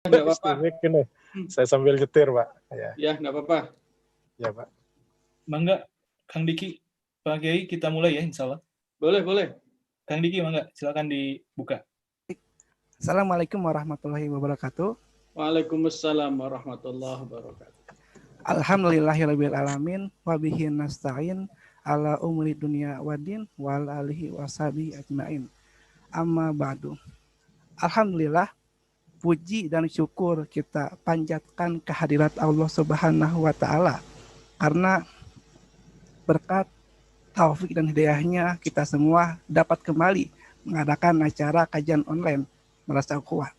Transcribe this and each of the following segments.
Nggak apa-apa. Saya sambil nyetir, Pak. Ya, nggak apa-apa. Ya, Pak. Mangga, Kang Diki, Pak Kiai, kita mulai ya, insya Allah. Boleh. Kang Diki, mangga, silakan dibuka. Assalamualaikum warahmatullahi wabarakatuh. Waalaikumsalam warahmatullahi wabarakatuh. Alhamdulillahirabbil alamin wa bihi nasta'in ala umuri dunya waddin wal alihi washabihi ajmain. Amma ba'du. Alhamdulillah, puji dan syukur kita panjatkan kehadirat Allah Subhanahu wa taala karena berkat taufik dan hidayahnya kita semua dapat kembali mengadakan acara kajian online Madrasah Ukhuwah.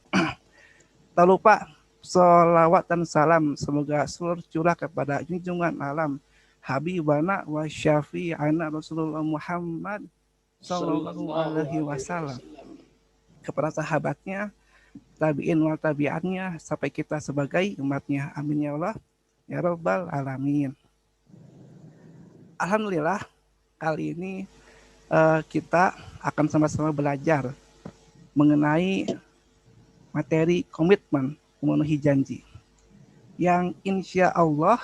Tak lupa sholawat dan salam semoga seluruh curah kepada junjungan alam Habibana wa syafi'ana Rasulullah Muhammad sallallahu alaihi wasallam, kepada sahabatnya, tabi'in wal tabi'atnya, sampai kita sebagai umatnya. Amin ya Allah ya rabbal alamin. Alhamdulillah, kali ini kita akan sama-sama belajar mengenai materi komitmen memenuhi janji, yang insya Allah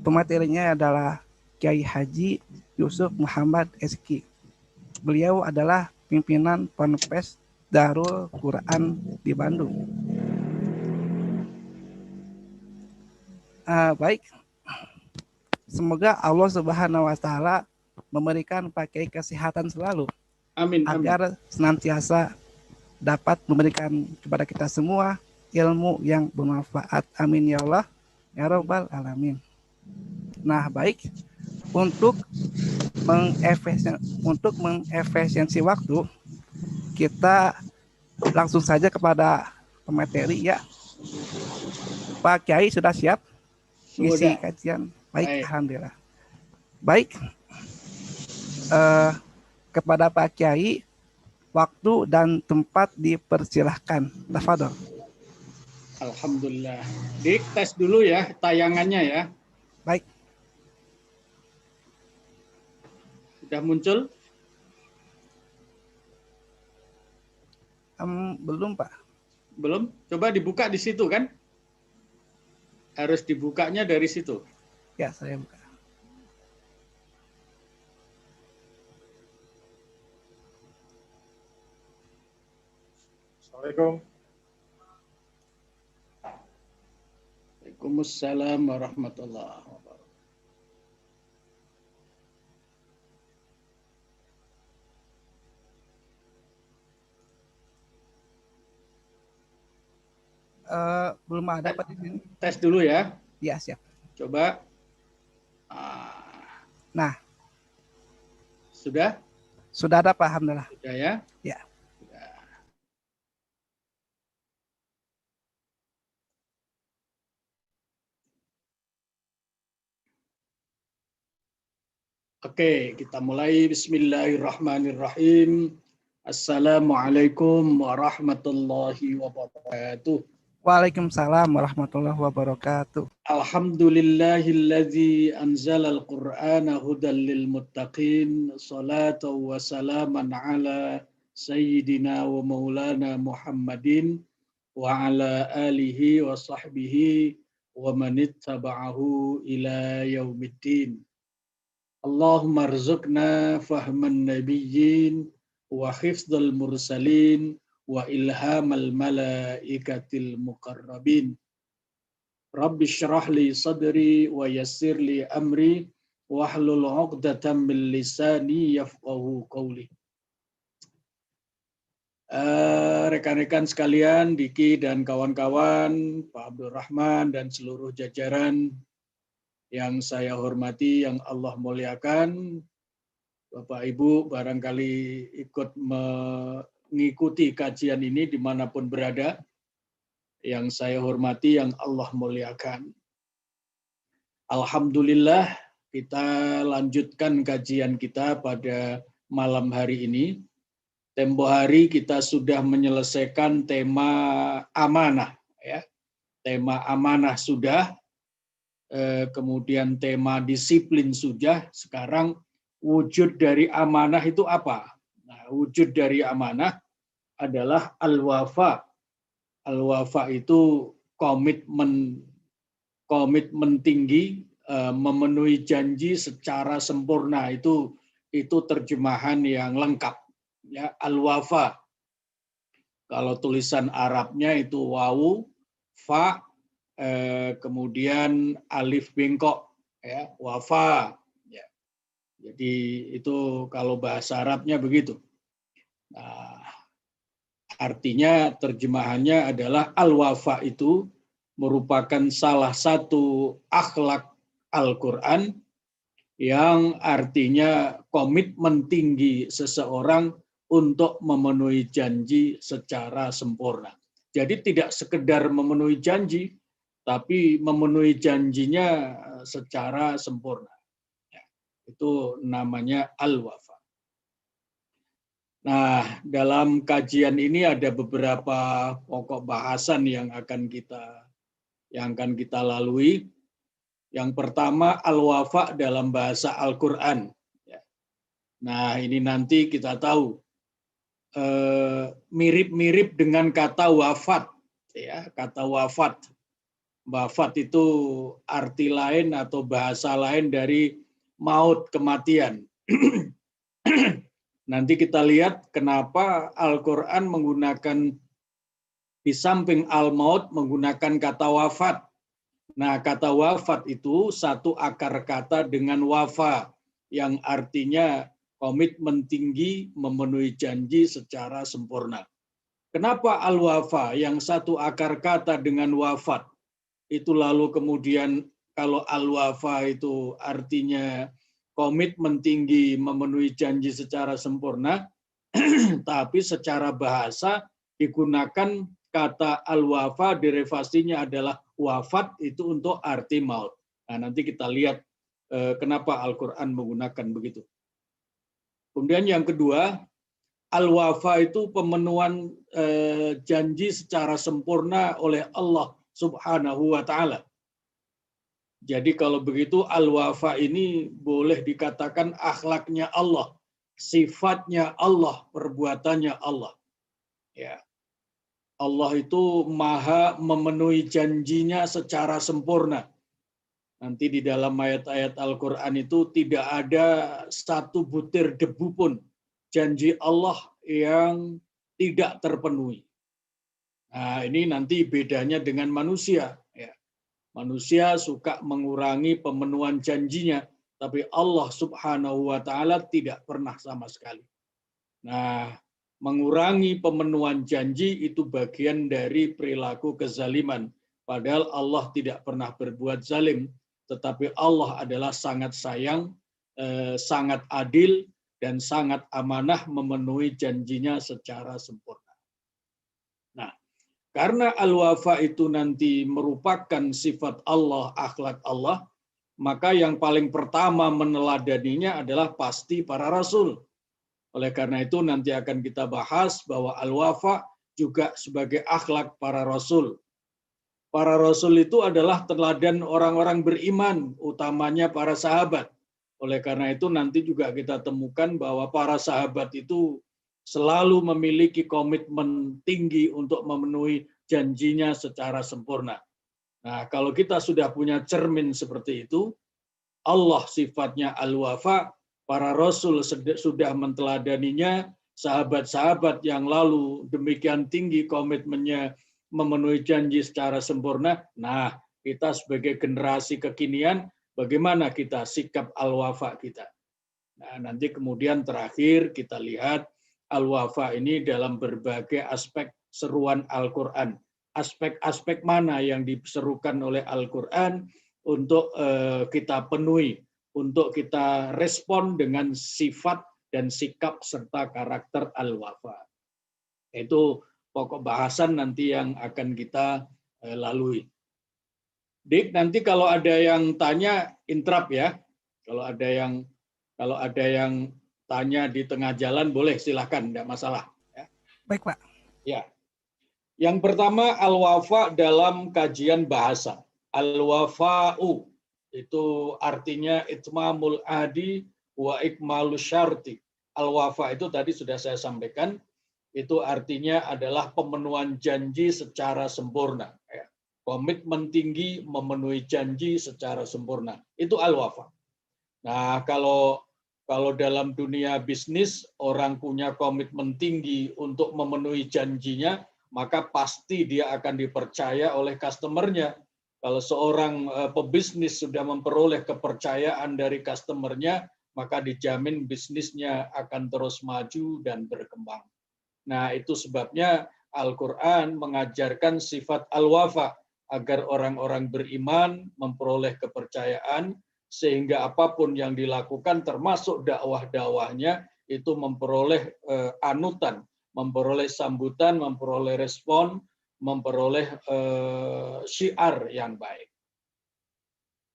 pematerinya adalah Kiai Haji Yusuf Muhammad SQ. Beliau adalah pimpinan Ponpes Darul Quran di Bandung. Baik, semoga Allah Subhanahu wa taala memberikan Pak Kiai kesehatan selalu. Amin. Agar senantiasa dapat memberikan kepada kita semua ilmu yang bermanfaat. Amin ya Allah ya rabbal alamin. Nah, baik, untuk mengefisiensi waktu, kita langsung saja kepada pemateri ya. Pak Kiai sudah siap ngisi kajian? Baik. Alhamdulillah. Baik, kepada Pak Kiai, waktu dan tempat dipersilahkan. Tafadhol. Alhamdulillah. Dik, tes dulu ya tayangannya ya. Baik. Sudah muncul? Belum, Pak. Belum? Coba dibuka di situ kan? Harus dibukanya dari situ. Ya, saya buka. Assalamualaikum. Waalaikumsalam warahmatullahi wabarakatuh. Belum ada Pak di sini. Tes dulu ya. Ya, siap. Coba. Nah, sudah? Sudah ada Pak, alhamdulillah. Sudah ya? Ya. Sudah. Oke, kita mulai. Bismillahirrahmanirrahim. Assalamualaikum warahmatullahi wabarakatuh. Waalaikumsalam warahmatullahi wabarakatuh. Alhamdulillahilladzi anzalal Qur'ana hudal lil muttaqin. Salatan wa salaman ala sayyidina wa maulana Muhammadin wa ala alihi wa sahbihi wa manittaba'ahu ila yaumiddin. Allahumma rzuqna fahman nabiyyin wa hifdzal mursalin wa ilhamal malaikatil muqarrabin. Rabbi syrah li sadri wa yassir li amri wahlul 'uqdatam min lisani yafqahu qawli. Rekan-rekan sekalian, Diki dan kawan-kawan, Pak Abdul Rahman dan seluruh jajaran yang saya hormati, yang Allah muliakan, Bapak Ibu barangkali ikut mengikuti kajian ini dimanapun berada, yang saya hormati, yang Allah muliakan. Alhamdulillah, kita lanjutkan kajian kita pada malam hari ini. Tempo hari kita sudah menyelesaikan tema amanah, ya. Tema amanah sudah, kemudian tema disiplin sudah. Sekarang wujud dari amanah itu apa? Nah, wujud dari amanah adalah al-wafa. Al-wafa itu komitmen tinggi, memenuhi janji secara sempurna. Itu terjemahan yang lengkap. Ya, al-wafa. Kalau tulisan Arabnya itu wawu, fa, kemudian alif bengkok, ya, wafa. Ya. Jadi itu kalau bahasa Arabnya begitu. Nah, artinya terjemahannya adalah al-wafa itu merupakan salah satu akhlak Al-Quran yang artinya komitmen tinggi seseorang untuk memenuhi janji secara sempurna. Jadi tidak sekedar memenuhi janji, tapi memenuhi janjinya secara sempurna. Ya, itu namanya al-wafa. Nah, dalam kajian ini ada beberapa pokok bahasan yang akan kita lalui. Yang pertama, al-wafa dalam bahasa Al-Quran. Nah, ini nanti kita tahu mirip-mirip dengan kata wafat. Ya, kata wafat. Wafat itu arti lain atau bahasa lain dari maut, kematian. Nanti kita lihat kenapa Al-Quran menggunakan di samping al-maut menggunakan kata wafat. Nah, kata wafat itu satu akar kata dengan wafa yang artinya komitmen tinggi memenuhi janji secara sempurna. Kenapa al-wafa yang satu akar kata dengan wafat itu lalu kemudian kalau al-wafa itu artinya komitmen tinggi memenuhi janji secara sempurna, tapi secara bahasa digunakan kata al-wafa, derivasinya adalah wafat, itu untuk arti maut. Nah, nanti kita lihat kenapa Al-Quran menggunakan begitu. Kemudian yang kedua, al-wafa itu pemenuhan janji secara sempurna oleh Allah Subhanahu wa Ta'ala. Jadi kalau begitu al-wafa ini boleh dikatakan akhlaknya Allah, sifatnya Allah, perbuatannya Allah. Ya. Allah itu maha memenuhi janjinya secara sempurna. Nanti di dalam ayat-ayat Al-Quran itu tidak ada satu butir debu pun janji Allah yang tidak terpenuhi. Nah, ini nanti bedanya dengan manusia. Ya. Manusia suka mengurangi pemenuhan janjinya, tapi Allah Subhanahu wa Ta'ala tidak pernah sama sekali. Nah, mengurangi pemenuhan janji itu bagian dari perilaku kezaliman. Padahal Allah tidak pernah berbuat zalim, tetapi Allah adalah sangat sayang, sangat adil, dan sangat amanah memenuhi janjinya secara sempurna. Nah, karena al-wafa itu nanti merupakan sifat Allah, akhlak Allah, maka yang paling pertama meneladaninya adalah pasti para rasul. Oleh karena itu nanti akan kita bahas bahwa al-wafa juga sebagai akhlak para rasul. Para rasul itu adalah teladan orang-orang beriman, utamanya para sahabat. Oleh karena itu nanti juga kita temukan bahwa para sahabat itu selalu memiliki komitmen tinggi untuk memenuhi janjinya secara sempurna. Nah, kalau kita sudah punya cermin seperti itu, Allah sifatnya al-wafa, para rasul sudah menteladaninya, sahabat-sahabat yang lalu demikian tinggi komitmennya memenuhi janji secara sempurna. Nah, kita sebagai generasi kekinian, bagaimana kita sikap al-wafa kita? Nah, nanti kemudian terakhir kita lihat al-wafa ini dalam berbagai aspek seruan Al-Quran. Aspek-aspek mana yang diserukan oleh Al-Quran untuk kita penuhi, untuk kita respon dengan sifat dan sikap serta karakter al-wafa. Itu pokok bahasan nanti yang akan kita lalui. Dik, nanti kalau ada yang tanya, interrupt ya. Kalau ada yang tanya di tengah jalan, boleh silakan, tidak masalah. Ya. Baik, Pak. Ya. Yang pertama, al-wafa dalam kajian bahasa. Al-wafa'u itu artinya itmamul ahdi wa ikmalus syarti. Al-wafa itu tadi sudah saya sampaikan, itu artinya adalah pemenuhan janji secara sempurna. Ya. Komitmen tinggi memenuhi janji secara sempurna. Itu al-wafa. Nah, kalau dalam dunia bisnis orang punya komitmen tinggi untuk memenuhi janjinya, maka pasti dia akan dipercaya oleh customernya. Kalau seorang pebisnis sudah memperoleh kepercayaan dari customernya, maka dijamin bisnisnya akan terus maju dan berkembang. Nah, itu sebabnya Al-Quran mengajarkan sifat al-wafa, agar orang-orang beriman memperoleh kepercayaan, sehingga apapun yang dilakukan termasuk dakwah-dakwahnya itu memperoleh anutan, memperoleh sambutan, memperoleh respon, memperoleh syiar yang baik.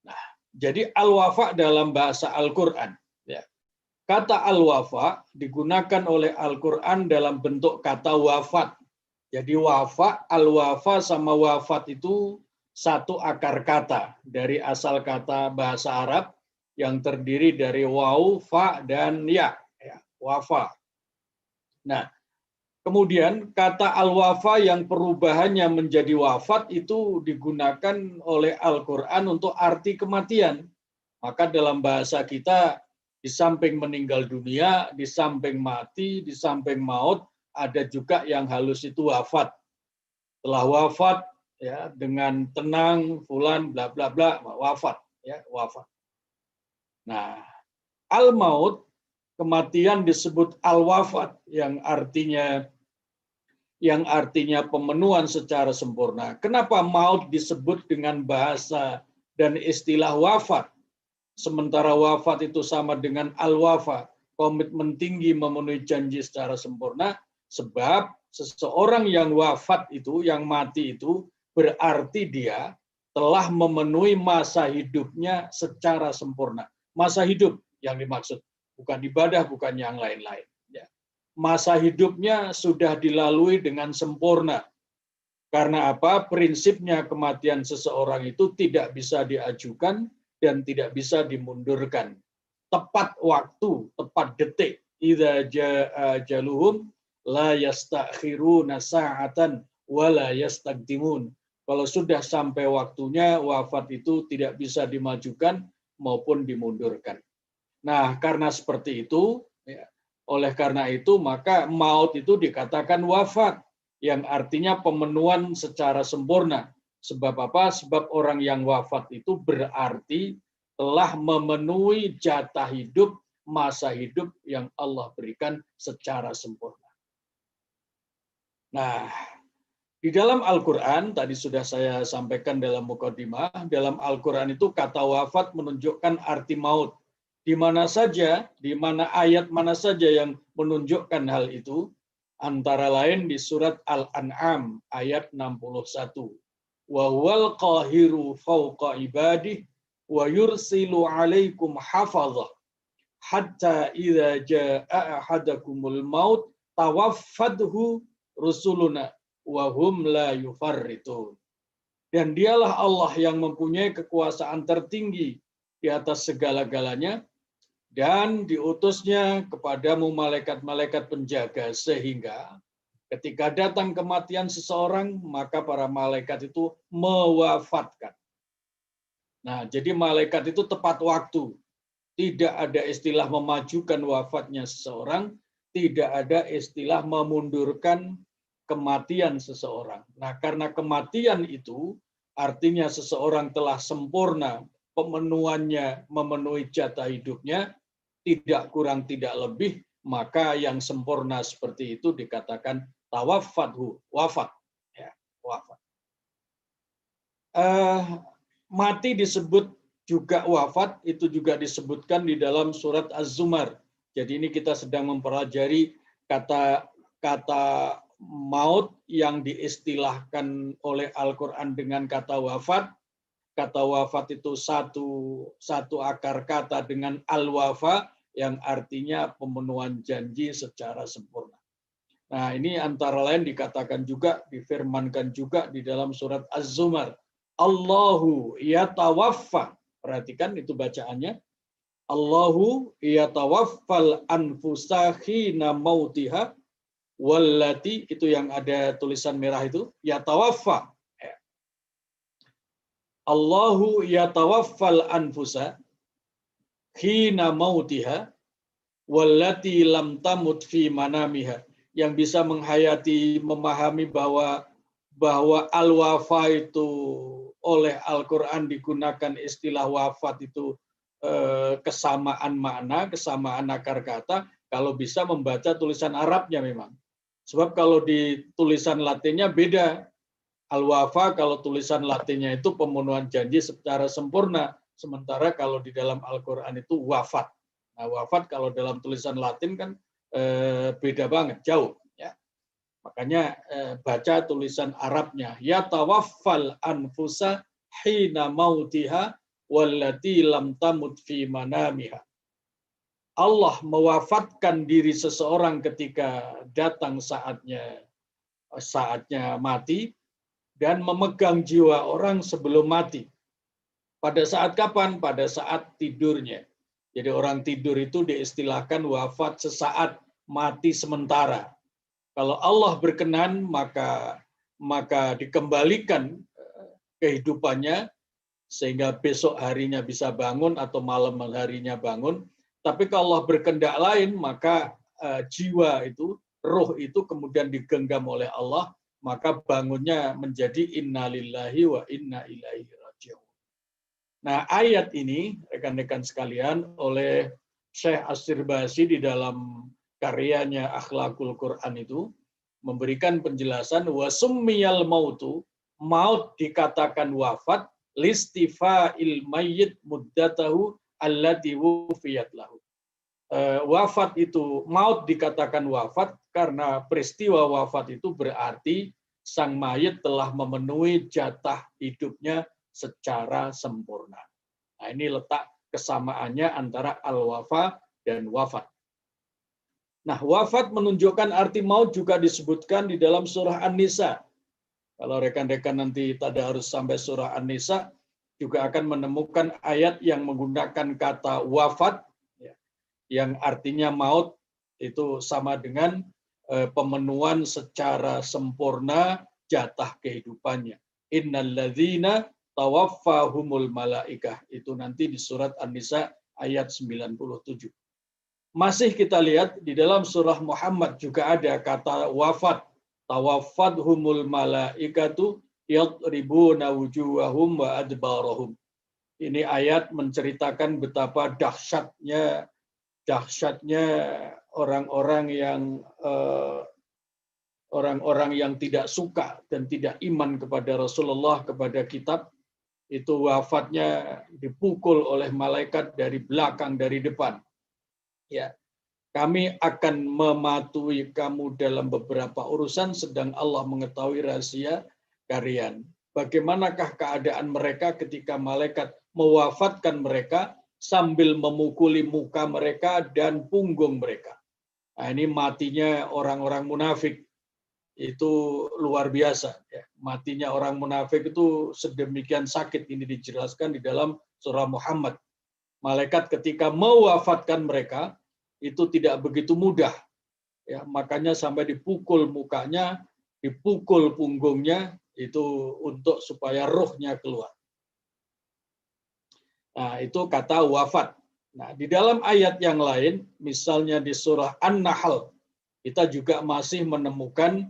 Nah, jadi al-wafa dalam bahasa Al-Quran. Ya. Kata al-wafa digunakan oleh Al-Quran dalam bentuk kata wafat. Jadi wafa, al-wafa sama wafat itu satu akar kata dari asal kata bahasa Arab yang terdiri dari waw, fa, dan ya, wafa. Nah, kemudian kata al-wafa yang perubahannya menjadi wafat itu digunakan oleh Al-Quran untuk arti kematian. Maka dalam bahasa kita, di samping meninggal dunia, di samping mati, di samping maut, ada juga yang halus itu wafat. Setelah wafat, ya, dengan tenang, fulan, bla bla bla, wafat, ya, wafat. Nah, al-maut, kematian disebut al-wafat, yang artinya pemenuhan secara sempurna. Kenapa maut disebut dengan bahasa dan istilah wafat? Sementara wafat itu sama dengan al-wafa, komitmen tinggi memenuhi janji secara sempurna, sebab seseorang yang wafat itu, yang mati itu, berarti dia telah memenuhi masa hidupnya secara sempurna. Masa hidup yang dimaksud, bukan ibadah, bukan yang lain-lain. Ya. Masa hidupnya sudah dilalui dengan sempurna. Karena apa? Prinsipnya kematian seseorang itu tidak bisa diajukan dan tidak bisa dimundurkan. Tepat waktu, tepat detik. Idza jaa ajaluhum la yastakhiruna sa'atan wa la yastaqdimun. Kalau sudah sampai waktunya, wafat itu tidak bisa dimajukan maupun dimundurkan. Nah, karena seperti itu, ya, oleh karena itu maka maut itu dikatakan wafat, yang artinya pemenuhan secara sempurna. Sebab apa? Sebab orang yang wafat itu berarti telah memenuhi jatah hidup, masa hidup yang Allah berikan secara sempurna. Nah, di dalam Al-Quran, tadi sudah saya sampaikan dalam mukadimah, dalam Al-Quran itu kata wafat menunjukkan arti maut. Di mana saja, di mana ayat mana saja yang menunjukkan hal itu, antara lain di surat Al-An'am ayat 61. Wa huwal qahiru fawqa ibadih wa yursilu alaikum hafazah hatta idza jaa ahadakumul maut tawaffadhu rusuluna wa hum la yufarritun. Dan dialah Allah yang mempunyai kekuasaan tertinggi di atas segala-galanya, dan diutusnya kepadamu malaikat-malaikat penjaga, sehingga ketika datang kematian seseorang, maka para malaikat itu mewafatkan. Nah, jadi malaikat itu tepat waktu. Tidak ada istilah memajukan wafatnya seseorang, tidak ada istilah memundurkan kematian seseorang. Nah, karena kematian itu artinya seseorang telah sempurna pemenuhannya, memenuhi jatah hidupnya, tidak kurang tidak lebih, maka yang sempurna seperti itu dikatakan tawaffadhu, wafat. Ya, wafat. Mati disebut juga wafat, itu juga disebutkan di dalam surat Az-Zumar. Jadi ini kita sedang mempelajari kata maut yang diistilahkan oleh Al-Quran dengan kata wafat. Kata wafat itu satu akar kata dengan al-wafa, yang artinya pemenuhan janji secara sempurna. Nah, ini antara lain dikatakan juga, difirmankan juga di dalam surat Az-Zumar. Allahu yatawaffa. Perhatikan itu bacaannya. Allahu yatawaffal anfusa khina mautiha wallati, itu yang ada tulisan merah itu, yatawaffa. Allahu yatawaffal anfusa hina mautiha wallati lam tamut fi manamiha. Yang bisa menghayati, memahami bahwa al-wafa itu oleh Al-Quran digunakan istilah wafat itu kesamaan makna, kesamaan akar kata, kalau bisa membaca tulisan Arabnya memang. Sebab kalau di tulisan Latinnya beda. Al-wafa kalau tulisan Latinnya itu pemenuhan janji secara sempurna. Sementara kalau di dalam Al-Quran itu wafat. Nah, wafat kalau dalam tulisan Latin kan beda banget, jauh. Ya. Makanya baca tulisan Arabnya. Yatawaffal anfusa hina mautiha wallati lam tamut fi manamiha. Allah mewafatkan diri seseorang ketika datang saatnya mati, dan memegang jiwa orang sebelum mati. Pada saat kapan? Pada saat tidurnya. Jadi orang tidur itu diistilahkan wafat sesaat, mati sementara. Kalau Allah berkenan, maka dikembalikan kehidupannya sehingga besok harinya bisa bangun atau malam harinya bangun. Tapi kalau Allah berkehendak lain, maka jiwa itu, roh itu kemudian digenggam oleh Allah, maka bangunnya menjadi innalillahi wa inna ilaihi raji'un. Nah, ayat ini rekan-rekan sekalian oleh Syekh Asy-Syirbasi di dalam karyanya Akhlaqul Quran itu memberikan penjelasan wasummiyal mautu, maut dikatakan wafat listifa'il mayyit muddatahu allati wufiyat lahu. Wafat itu, maut dikatakan wafat karena peristiwa wafat itu berarti sang mayit telah memenuhi jatah hidupnya secara sempurna. Nah, ini letak kesamaannya antara al-wafa dan wafat. Nah, wafat menunjukkan arti maut juga disebutkan di dalam surah An-Nisa. Kalau rekan-rekan nanti tadarus sampai surah An-Nisa, juga akan menemukan ayat yang menggunakan kata wafat, yang artinya maut, itu sama dengan pemenuhan secara sempurna jatah kehidupannya. Innalladzina tawaffahumul malaikah. Itu nanti di surat An-Nisa ayat 97. Masih kita lihat di dalam surah Muhammad juga ada kata wafat. Tawaffadhumul malaikatu yadribuna wujuhahum wa adbarahum. Ini ayat menceritakan betapa dahsyatnya orang-orang yang tidak suka dan tidak iman kepada Rasulullah, kepada kitab, itu wafatnya dipukul oleh malaikat dari belakang, dari depan. Ya, kami akan mematuhi kamu dalam beberapa urusan, sedang Allah mengetahui rahasia kalian. Bagaimanakah keadaan mereka ketika malaikat mewafatkan mereka sambil memukuli muka mereka dan punggung mereka. Nah, ini matinya orang-orang munafik. Itu luar biasa. Ya. Matinya orang munafik itu sedemikian sakit. Ini dijelaskan di dalam surah Muhammad. Malaikat ketika mewafatkan mereka, itu tidak begitu mudah. Ya, makanya sampai dipukul mukanya, dipukul punggungnya, itu untuk supaya rohnya keluar. Nah, itu kata wafat. Nah, di dalam ayat yang lain, misalnya di surah An-Nahl, kita juga masih menemukan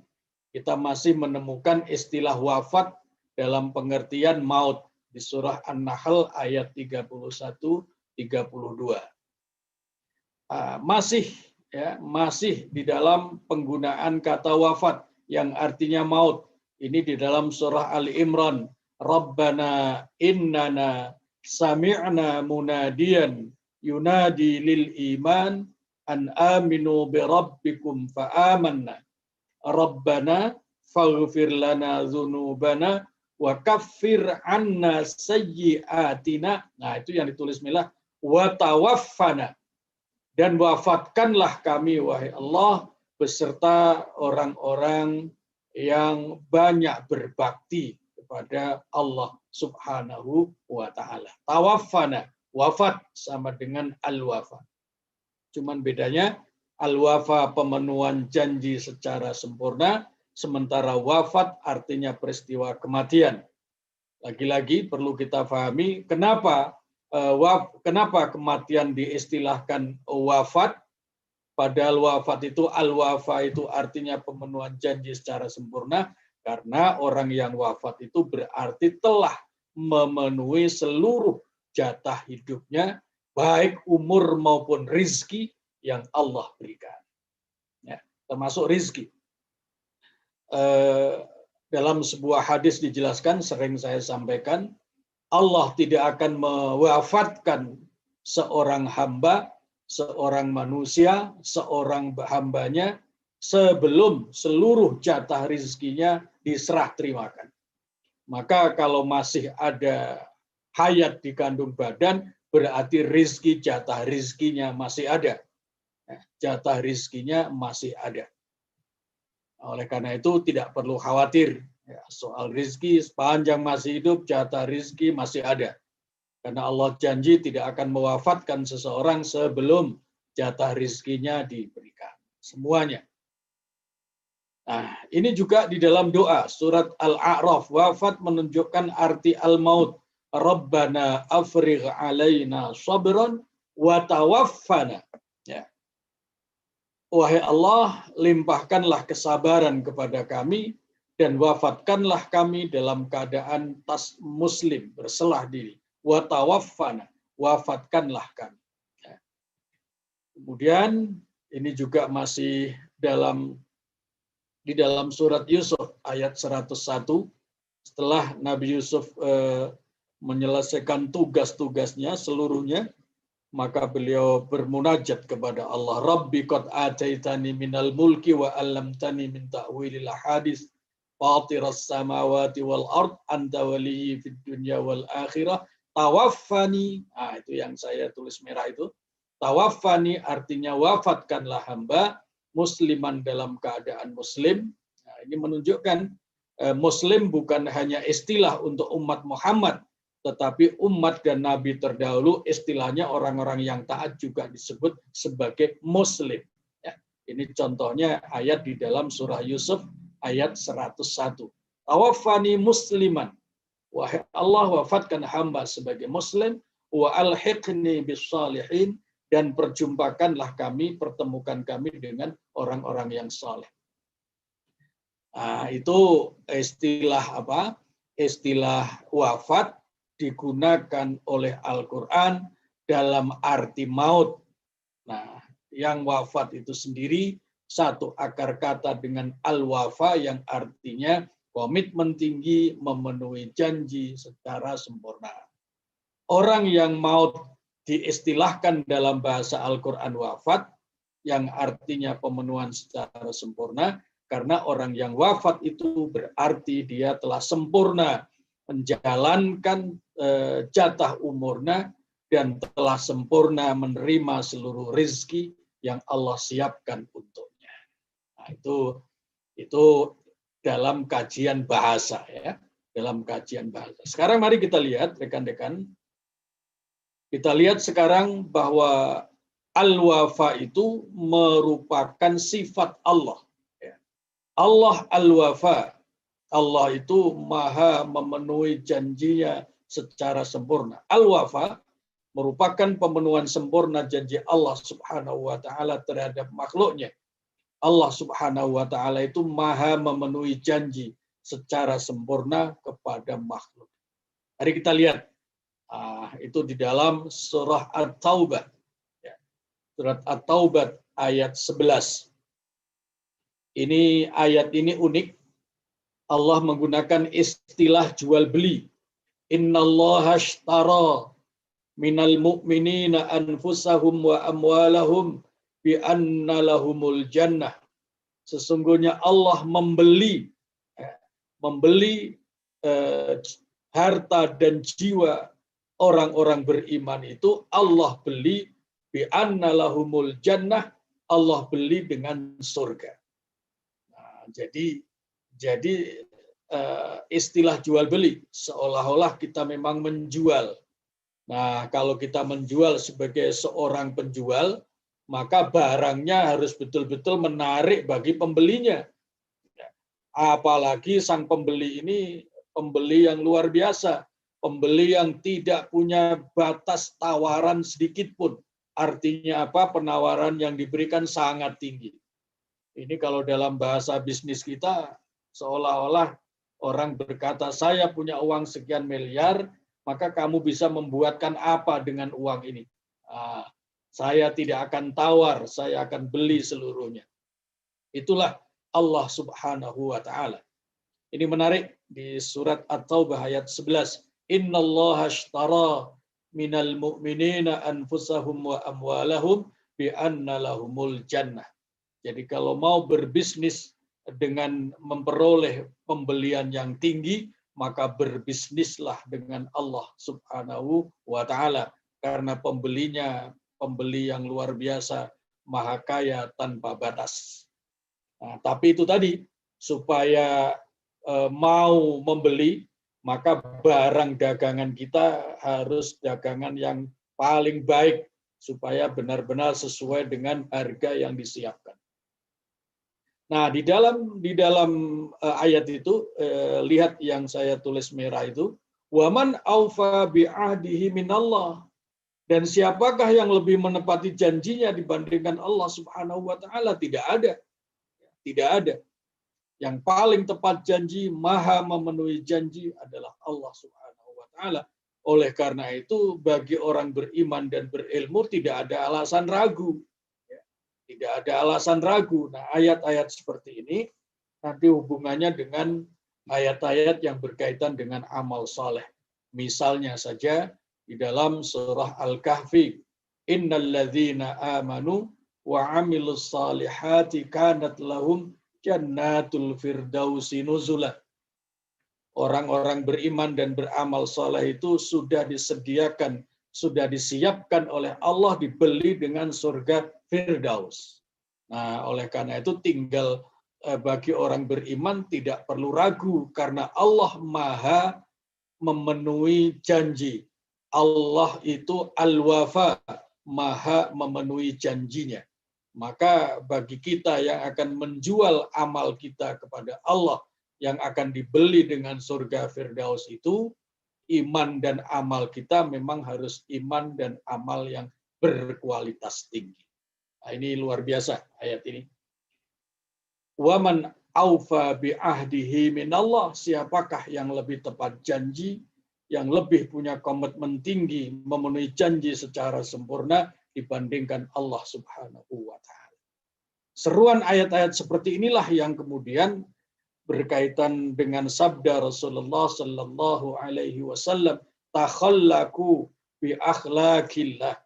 istilah wafat dalam pengertian maut di surah An-Nahl ayat 31-32. Masih di dalam penggunaan kata wafat yang artinya maut. Ini di dalam surah Ali Imran, Rabbana innana sami'na munadiyan yunadi lil iman an aminu bi rabbikum fa amanna rabbana faghfir lana dzunubana wa kaffir anna sayyi'atina. Nah, itu yang ditulis milah wa tawaffana, dan wafatkanlah kami wahai Allah beserta orang-orang yang banyak berbakti kepada Allah Subhanahu wa ta'ala. Tawaffana, wafat sama dengan al-wafat. Cuman bedanya Al-wafa pemenuhan janji secara sempurna, sementara wafat artinya peristiwa kematian. Lagi-lagi perlu kita pahami kenapa kematian diistilahkan wafat, padahal wafat itu al-wafa itu artinya pemenuhan janji secara sempurna, karena orang yang wafat itu berarti telah memenuhi seluruh jatah hidupnya, baik umur maupun rizki yang Allah berikan. Ya, termasuk rizki. Dalam sebuah hadis dijelaskan, sering saya sampaikan, Allah tidak akan mewafatkan seorang hamba, seorang manusia, seorang hambanya, sebelum seluruh jatah rizkinya diserah terimakan. Maka kalau masih ada hayat di kandung badan, berarti rizki, jatah rizkinya masih ada. Jatah rizkinya masih ada. Oleh karena itu tidak perlu khawatir soal rizki, sepanjang masih hidup jatah rizki masih ada. Karena Allah janji tidak akan mewafatkan seseorang sebelum jatah rizkinya diberikan. Semuanya. Nah, ini juga di dalam doa surat Al-A'raf, wafat menunjukkan arti al-maut. Rabbana afrigh alaina sabran wa tawaffana. Ya. Wahai Allah, limpahkanlah kesabaran kepada kami dan wafatkanlah kami dalam keadaan tas muslim, berselah diri. Wa tawaffana, wafatkanlah kami. Ya. Kemudian ini juga masih di dalam surat Yusuf ayat 101, setelah Nabi Yusuf menyelesaikan tugas-tugasnya seluruhnya, maka beliau bermunajat kepada Allah, Rabbi qad ataitani minal mulki wa 'allamtani min ta'wilil ahadits fatiras samawati wal ard anta waliyyi fid dunya wal akhirah tawaffani. Itu yang saya tulis merah itu. Tawaffani artinya wafatkanlah hamba musliman dalam keadaan muslim. Nah, ini menunjukkan muslim bukan hanya istilah untuk umat Muhammad, tetapi umat dan nabi terdahulu istilahnya orang-orang yang taat juga disebut sebagai muslim. Ya, ini contohnya ayat di dalam surah Yusuf ayat 101. Tawaffani musliman. Wahai Allah, wafatkan hamba sebagai muslim, wa alhiqni bis salihin, dan perjumpakanlah kami, pertemukan kami dengan orang-orang yang saleh. Nah, itu istilah apa? Istilah wafat digunakan oleh Al-Quran dalam arti maut. Nah, yang wafat itu sendiri satu akar kata dengan al-wafa yang artinya komitmen tinggi, memenuhi janji secara sempurna. Orang yang maut diistilahkan dalam bahasa Al-Quran wafat, yang artinya pemenuhan secara sempurna, karena orang yang wafat itu berarti dia telah sempurna menjalankan jatah umurnya dan telah sempurna menerima seluruh rezeki yang Allah siapkan untuknya. Nah, itu dalam kajian bahasa ya, dalam kajian bahasa. Sekarang mari kita lihat rekan-rekan. Kita lihat sekarang bahwa al-wafa itu merupakan sifat Allah. Allah al-wafa. Allah itu maha memenuhi janjinya secara sempurna. Al-wafa merupakan pemenuhan sempurna janji Allah Subhanahu wa taala terhadap makhluknya. Allah Subhanahu wa taala itu maha memenuhi janji secara sempurna kepada makhluk. Mari kita lihat. Itu di dalam surah At-Taubah. Surat At-Taubah ayat 11. Ayat ini unik. Allah menggunakan istilah jual beli. Innallaha ashtara minal mu'minina anfusahum wa amwalahum bi anna lahumul jannah. Sesungguhnya Allah membeli harta dan jiwa orang-orang beriman itu Allah beli bi anna lahumul jannah, Allah beli dengan surga. Nah, jadi istilah jual beli seolah-olah kita memang menjual. Nah, kalau kita menjual sebagai seorang penjual, maka barangnya harus betul-betul menarik bagi pembelinya. Apalagi sang pembeli ini pembeli yang luar biasa, pembeli yang tidak punya batas tawaran sedikit pun. Artinya apa? Penawaran yang diberikan sangat tinggi. Ini kalau dalam bahasa bisnis kita, seolah-olah orang berkata, saya punya uang sekian miliar, maka kamu bisa membuatkan apa dengan uang ini? Saya tidak akan tawar, saya akan beli seluruhnya. Itulah Allah Subhanahu wa Ta'ala. Ini menarik di surat At-Taubah ayat 11. Innallaha ashtara minal mu'minina anfusahum wa amwalahum bi anna lahumul jannah. Jadi kalau mau berbisnis dengan memperoleh pembelian yang tinggi, maka berbisnislah dengan Allah Subhanahu wa Ta'ala. Karena pembelinya pembeli yang luar biasa, maha kaya tanpa batas. Nah, tapi itu tadi, supaya mau membeli, maka barang dagangan kita harus dagangan yang paling baik, supaya benar-benar sesuai dengan harga yang disiapkan. Nah, di dalam ayat itu, lihat yang saya tulis merah itu, waman aufa bi'ahdihi minallah. Dan siapakah yang lebih menepati janjinya dibandingkan Allah Subhanahu wa Ta'ala? Tidak ada. Tidak ada. Yang paling tepat janji, maha memenuhi janji adalah Allah Subhanahu wa Ta'ala. Oleh karena itu, bagi orang beriman dan berilmu tidak ada alasan ragu. Tidak ada alasan ragu. Nah, ayat-ayat seperti ini nanti hubungannya dengan ayat-ayat yang berkaitan dengan amal saleh. Misalnya saja di dalam surah Al-Kahfi, innal ladzina amanu wa 'amilus salihati kanat lahum jannatul firdausi nuzula. Orang-orang beriman dan beramal saleh itu sudah disediakan, sudah disiapkan oleh Allah, dibeli dengan surga Firdaus. Nah, oleh karena itu tinggal bagi orang beriman tidak perlu ragu, karena Allah maha memenuhi janji. Allah itu al-wafa, maha memenuhi janjinya. Maka bagi kita yang akan menjual amal kita kepada Allah, yang akan dibeli dengan surga Firdaus itu, iman dan amal kita memang harus iman dan amal yang berkualitas tinggi. Nah, ini luar biasa ayat ini. Waman aufa bi'ahdihi minallah, siapakah yang lebih tepat janji, yang lebih punya komitmen tinggi, memenuhi janji secara sempurna dibandingkan Allah Subhanahu wa Ta'ala. Seruan ayat-ayat seperti inilah yang kemudian berkaitan dengan sabda Rasulullah sallallahu alaihi wasallam, takhallaku bi akhlaqillah.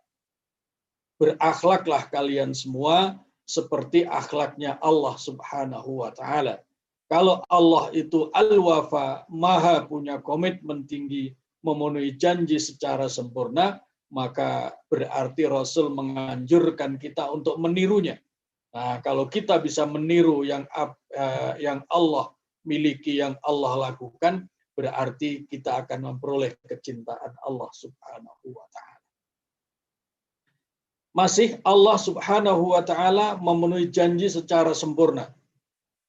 Berakhlaklah kalian semua seperti akhlaknya Allah Subhanahu wa Ta'ala. Kalau Allah itu al-wafa, maha punya komitmen tinggi, memenuhi janji secara sempurna, maka berarti Rasul menganjurkan kita untuk menirunya. Nah, kalau kita bisa meniru yang Allah miliki, yang Allah lakukan, berarti kita akan memperoleh kecintaan Allah Subhanahu wa Ta'ala. Masih Allah Subhanahu wa Ta'ala memenuhi janji secara sempurna.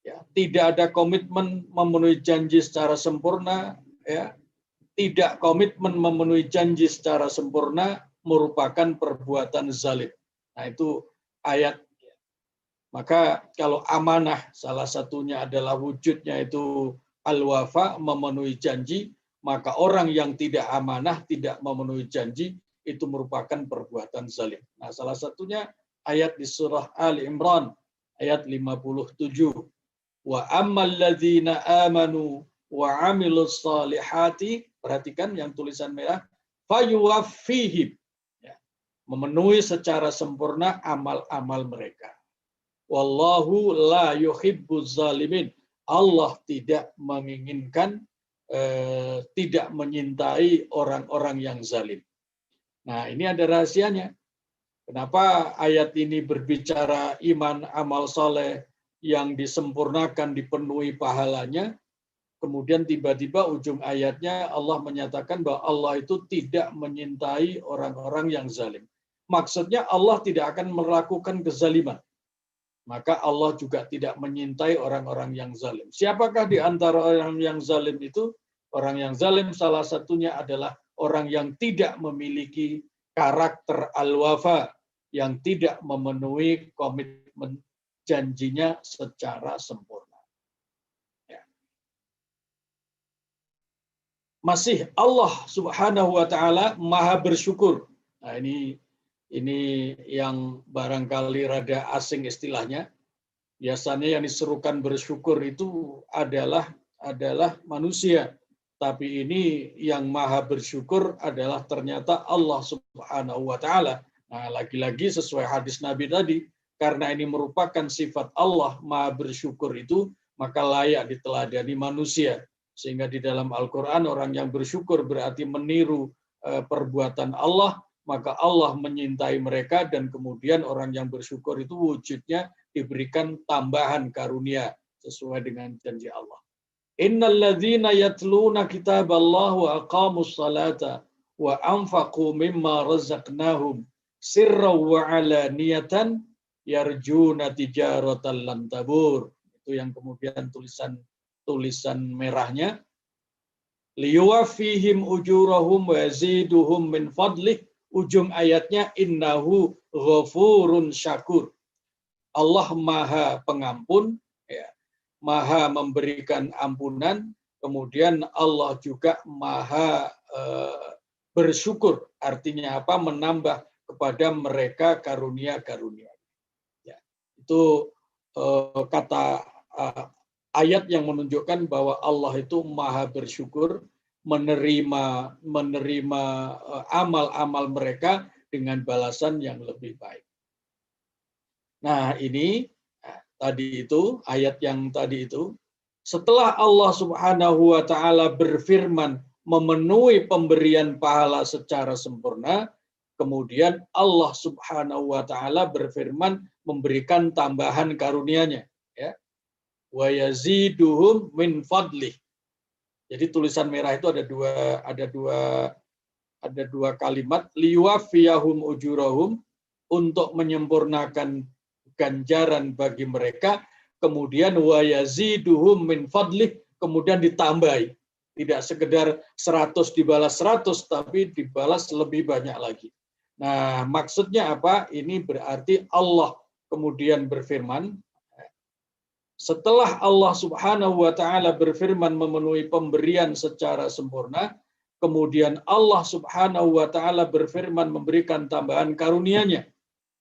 Ya, tidak ada komitmen memenuhi janji secara sempurna, ya. Tidak komitmen memenuhi janji secara sempurna merupakan perbuatan zalim. Nah, itu ayat. Maka kalau amanah salah satunya adalah wujudnya itu al-wafa, memenuhi janji, maka orang yang tidak amanah, tidak memenuhi janji, itu merupakan perbuatan zalim. Nah, salah satunya ayat di surah Ali Imran ayat 57. Wa ammal ladzina amanu wa 'amilus salihati, perhatikan yang tulisan merah, fayuwaffihim, ya, memenuhi secara sempurna amal-amal mereka. Wallahu la yuhibbuz zalimin. Allah tidak menginginkan, tidak menyintai orang-orang yang zalim. Nah, ini ada rahasianya. Kenapa ayat ini berbicara iman, amal soleh yang disempurnakan, dipenuhi pahalanya, kemudian tiba-tiba ujung ayatnya Allah menyatakan bahwa Allah itu tidak menyintai orang-orang yang zalim. maksudnya Allah tidak akan melakukan kezaliman. Maka Allah juga tidak menyintai orang-orang yang zalim. Siapakah di antara orang yang zalim itu? Orang yang zalim salah satunya adalah orang yang tidak memiliki karakter al-wafa, yang tidak memenuhi komitmen janjinya secara sempurna. Ya. Masih Allah Subhanahu wa taala Maha bersyukur. Nah, ini yang barangkali rada asing istilahnya. Biasanya yang diserukan bersyukur itu adalah manusia. Tapi ini yang maha bersyukur adalah ternyata Allah Subhanahu wa taala. Nah, lagi-lagi sesuai hadis Nabi tadi, karena ini merupakan sifat Allah maha bersyukur itu, maka layak diteladani manusia. Sehingga di dalam Al-Quran orang yang bersyukur berarti meniru perbuatan Allah, maka Allah menyintai mereka dan kemudian orang yang bersyukur itu wujudnya diberikan tambahan karunia sesuai dengan janji Allah. Innal ladzina yatluna kitaballah wa aqamus salata wa anfaqu mimma razaqnahum sirran wa alaniyatan yarjuna tijaratan lan tabur. Itu yang kemudian tulisan merahnya. Liyuwaffihim ujurahum wa yaziduhum min fadlih. Ujung ayatnya innahu ghafurun syakur. Allah maha pengampun, ya, maha memberikan ampunan, kemudian Allah juga maha bersyukur. Artinya apa? Menambah kepada mereka karunia-karunia. Ya, itu kata ayat yang menunjukkan bahwa Allah itu maha bersyukur, menerima amal-amal mereka dengan balasan yang lebih baik. Nah, ini tadi itu ayat yang tadi itu, setelah Allah Subhanahu wa taala berfirman memenuhi pemberian pahala secara sempurna, kemudian Allah Subhanahu wa taala berfirman memberikan tambahan karunia-Nya, ya. Wa yaziduhum min fadlih. Jadi tulisan merah itu ada dua kalimat, liwafiyahum ujurahum, untuk menyempurnakan ganjaran bagi mereka, kemudian wa yaziduhum min fadlih, kemudian ditambahi. Tidak sekedar 100 dibalas 100, tapi dibalas lebih banyak lagi. Nah, maksudnya apa? Ini berarti Allah kemudian berfirman, setelah Allah Subhanahu wa taala berfirman memenuhi pemberian secara sempurna, kemudian Allah Subhanahu wa taala berfirman memberikan tambahan karunia-Nya.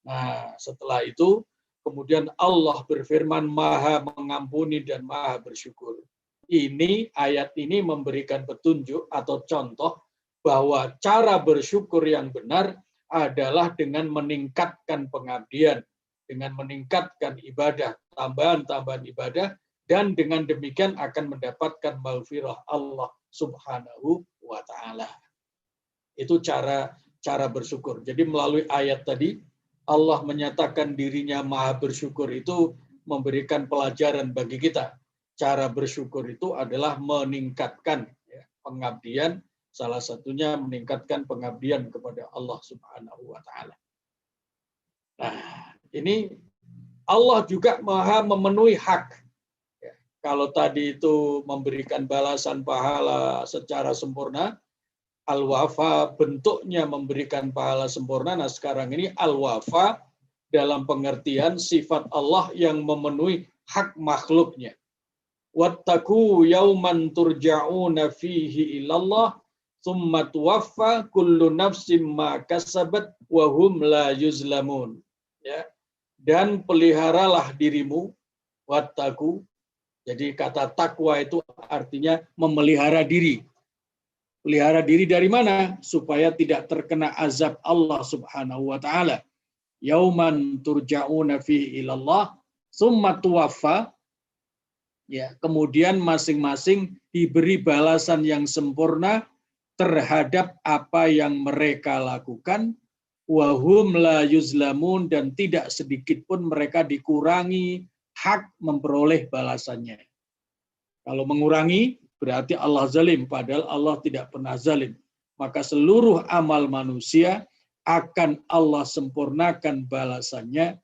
Nah, setelah itu kemudian Allah berfirman maha mengampuni dan maha bersyukur. Ini ayat ini memberikan petunjuk atau contoh bahwa cara bersyukur yang benar adalah dengan meningkatkan pengabdian, dengan meningkatkan ibadah, tambahan-tambahan ibadah, dan dengan demikian akan mendapatkan maghfirah Allah Subhanahu wa taala. Itu cara bersyukur. Jadi melalui ayat tadi Allah menyatakan dirinya maha bersyukur, itu memberikan pelajaran bagi kita. Cara bersyukur itu adalah meningkatkan, ya, pengabdian, salah satunya meningkatkan pengabdian kepada Allah Subhanahu wa taala. Nah, ini Allah juga maha memenuhi hak. Ya, kalau tadi itu memberikan balasan pahala secara sempurna, al-wafa bentuknya memberikan pahala sempurna. Nah, sekarang ini al-wafa dalam pengertian sifat Allah yang memenuhi hak makhluknya. Wattaqu yauman turja'una fihi ilallah tsumma tuwaffa kullu nafsin ma kasabat wa hum la yuzlamun. Ya. Dan peliharalah dirimu, wattaqu. Jadi kata takwa itu artinya memelihara diri. Pelihara diri dari mana? Supaya tidak terkena azab Allah Subhanahu wa taala. Yauman turja'una fihi ilallah tsumma tuwaffa. Ya, kemudian masing-masing diberi balasan yang sempurna terhadap apa yang mereka lakukan. Wahum la yuzlamun, dan tidak sedikit pun mereka dikurangi hak memperoleh balasannya. Kalau mengurangi berarti Allah zalim, padahal Allah tidak pernah zalim. Maka seluruh amal manusia akan Allah sempurnakan balasannya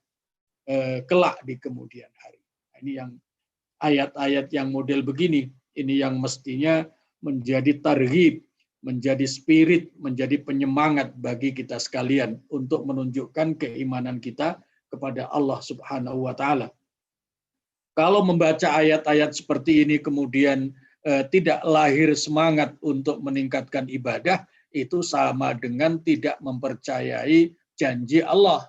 kelak di kemudian hari. Ini yang ayat-ayat yang model begini, ini yang mestinya menjadi targhib, menjadi spirit, menjadi penyemangat bagi kita sekalian untuk menunjukkan keimanan kita kepada Allah Subhanahu wa taala. Kalau membaca ayat-ayat seperti ini kemudian tidak lahir semangat untuk meningkatkan ibadah, itu sama dengan tidak mempercayai janji Allah.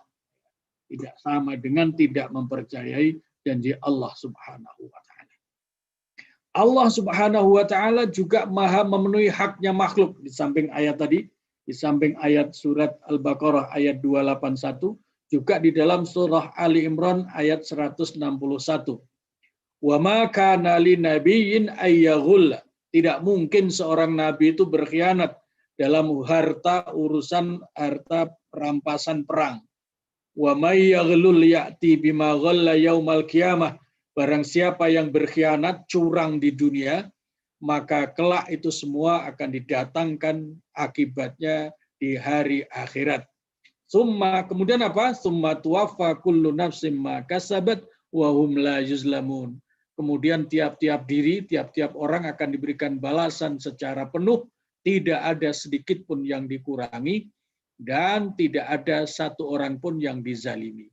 Tidak sama dengan tidak mempercayai janji Allah Subhanahu wa taala. Allah Subhanahu wa taala juga Maha memenuhi haknya makhluk di samping ayat tadi, di samping ayat surat Al-Baqarah ayat 281, juga di dalam surah Ali Imran ayat 161. Wa ma kana linabiyyin ayyaghull. Tidak mungkin seorang nabi itu berkhianat dalam urusan harta rampasan perang. Wa may yaghlul ya'ti bima ghalla yaumal qiyamah. Barang siapa yang berkhianat, curang di dunia, maka kelak itu semua akan didatangkan akibatnya di hari akhirat. Kemudian apa? Summa tuwaffa kullu nafsin ma kasabat wa hum la yuzlamun. Kemudian tiap-tiap diri, tiap-tiap orang akan diberikan balasan secara penuh, tidak ada sedikit pun yang dikurangi, dan tidak ada satu orang pun yang dizalimi.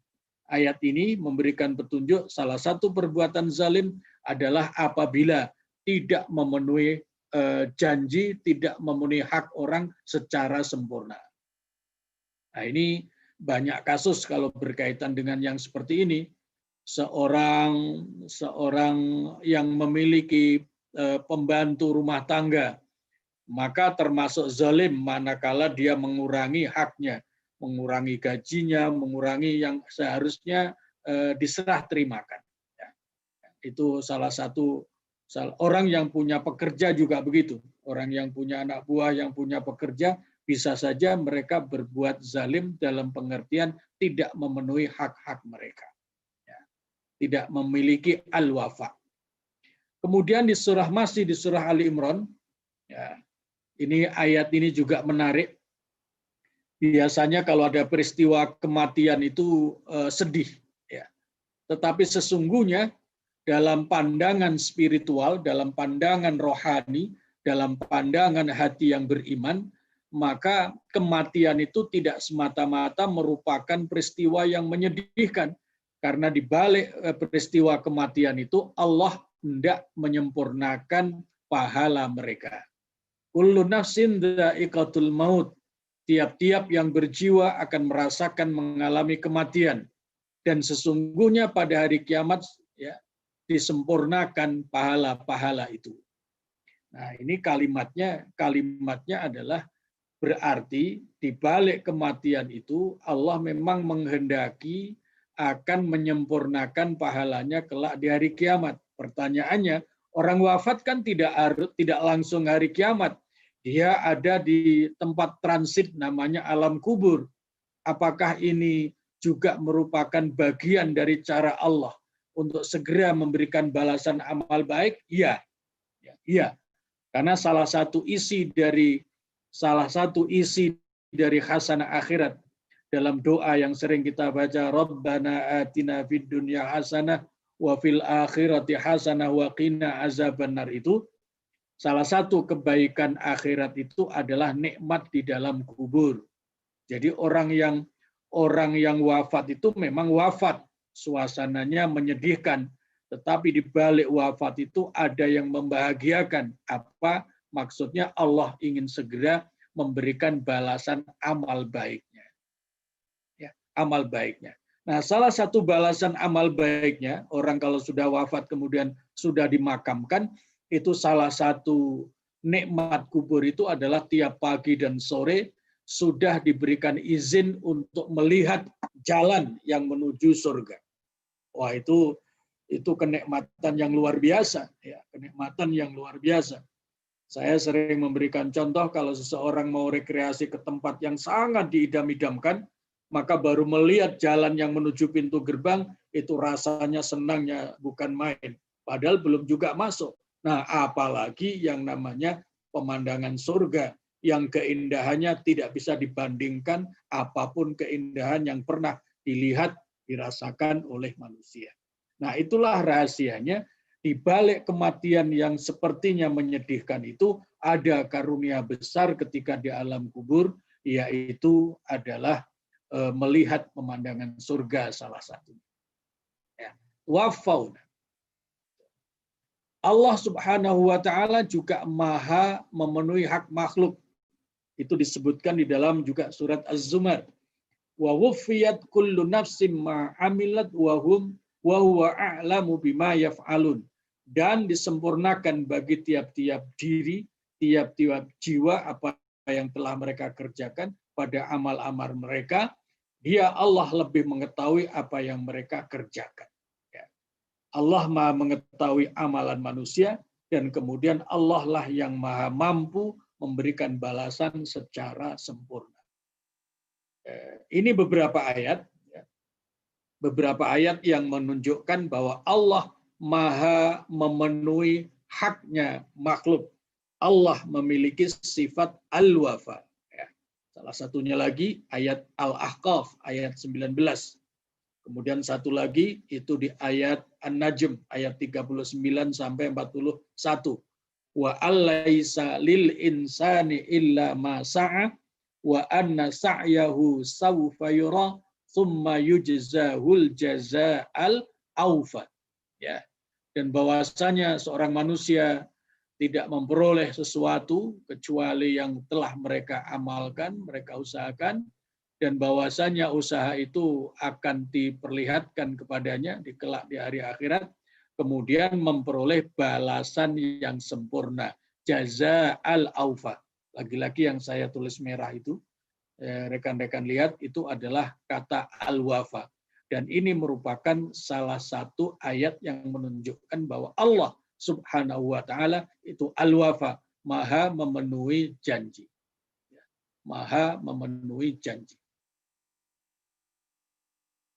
Ayat ini memberikan petunjuk salah satu perbuatan zalim adalah apabila tidak memenuhi janji, tidak memenuhi hak orang secara sempurna. Nah, ini banyak kasus kalau berkaitan dengan yang seperti ini. Seorang yang memiliki pembantu rumah tangga, maka termasuk zalim manakala dia mengurangi haknya, mengurangi gajinya, mengurangi yang seharusnya diserah terimakan. Ya. Itu salah satu orang yang punya pekerja juga begitu. Orang yang punya anak buah, yang punya pekerja, bisa saja mereka berbuat zalim dalam pengertian tidak memenuhi hak-hak mereka. Tidak memiliki al-wafa. Kemudian di surah Ali Imran, ya, ini ayat ini juga menarik. Biasanya kalau ada peristiwa kematian itu sedih, ya. Tetapi sesungguhnya dalam pandangan spiritual, dalam pandangan rohani, dalam pandangan hati yang beriman, maka kematian itu tidak semata-mata merupakan peristiwa yang menyedihkan. Karena di balik peristiwa kematian itu Allah hendak menyempurnakan pahala mereka. Kullu nafsin dha'iqatul maut. Tiap-tiap yang berjiwa akan merasakan mengalami kematian. Dan sesungguhnya pada hari kiamat ya, disempurnakan pahala-pahala itu. Nah, ini kalimatnya adalah berarti di balik kematian itu Allah memang menghendaki akan menyempurnakan pahalanya kelak di hari kiamat. Pertanyaannya, orang wafat kan tidak langsung hari kiamat. Dia ada di tempat transit namanya alam kubur. Apakah ini juga merupakan bagian dari cara Allah untuk segera memberikan balasan amal baik? Iya. Iya. Karena salah satu isi dari hasanah akhirat dalam doa yang sering kita baca, Rabbana atina fid dunya hasanah wa fil akhirati hasanah wa qina azabannar, itu salah satu kebaikan akhirat itu adalah nikmat di dalam kubur. Jadi orang yang wafat itu memang wafat, suasananya menyedihkan, tetapi di balik wafat itu ada yang membahagiakan. Apa maksudnya? Allah ingin segera memberikan balasan amal baiknya. Amal baiknya. Nah, salah satu balasan amal baiknya, orang kalau sudah wafat kemudian sudah dimakamkan, itu salah satu nikmat kubur itu adalah tiap pagi dan sore sudah diberikan izin untuk melihat jalan yang menuju surga. Wah, itu kenikmatan yang luar biasa, ya, kenikmatan yang luar biasa. Saya sering memberikan contoh kalau seseorang mau rekreasi ke tempat yang sangat diidam-idamkan, maka baru melihat jalan yang menuju pintu gerbang, itu rasanya senangnya bukan main. Padahal belum juga masuk. Nah, apalagi yang namanya pemandangan surga. yang keindahannya tidak bisa dibandingkan apapun keindahan yang pernah dilihat, dirasakan oleh manusia. Nah, itulah rahasianya. Di balik kematian yang sepertinya menyedihkan itu, ada karunia besar ketika di alam kubur, yaitu adalah melihat pemandangan surga salah satunya. Ya. Wafauna. Allah Subhanahu wa Ta'ala juga maha memenuhi hak makhluk. Itu disebutkan di dalam juga surat Az-Zumar. Wa wuffiyat kullu nafsim ma amilat wa huwa a'lamu bima yaf'alun. Dan disempurnakan bagi tiap-tiap diri, tiap-tiap jiwa apa yang telah mereka kerjakan pada amal-amal mereka. Dia Allah lebih mengetahui apa yang mereka kerjakan. Allah maha mengetahui amalan manusia, dan kemudian Allah lah yang maha mampu memberikan balasan secara sempurna. Ini beberapa ayat yang menunjukkan bahwa Allah maha memenuhi haknya makhluk. Allah memiliki sifat al-wafa. Salah satunya lagi ayat Al-Ahqaf ayat 19. Kemudian satu lagi itu di ayat An-Najm ayat 39 sampai 41. Wa allaisa lil insani illa ma sa'a wa anna sa'yahu sawfa yura thumma yujzahul jazaa'al awfa. Ya. Dan bahwasanya seorang manusia tidak memperoleh sesuatu kecuali yang telah mereka amalkan, mereka usahakan, dan bahwasanya usaha itu akan diperlihatkan kepadanya di kelak di hari akhirat, kemudian memperoleh balasan yang sempurna, jazaa'al awfa. Lagi-lagi yang saya tulis merah itu, rekan-rekan lihat, itu adalah kata al-wafa. Dan ini merupakan salah satu ayat yang menunjukkan bahwa Allah Subhanahu wa Ta'ala itu al-wafa, maha memenuhi janji. Maha memenuhi janji.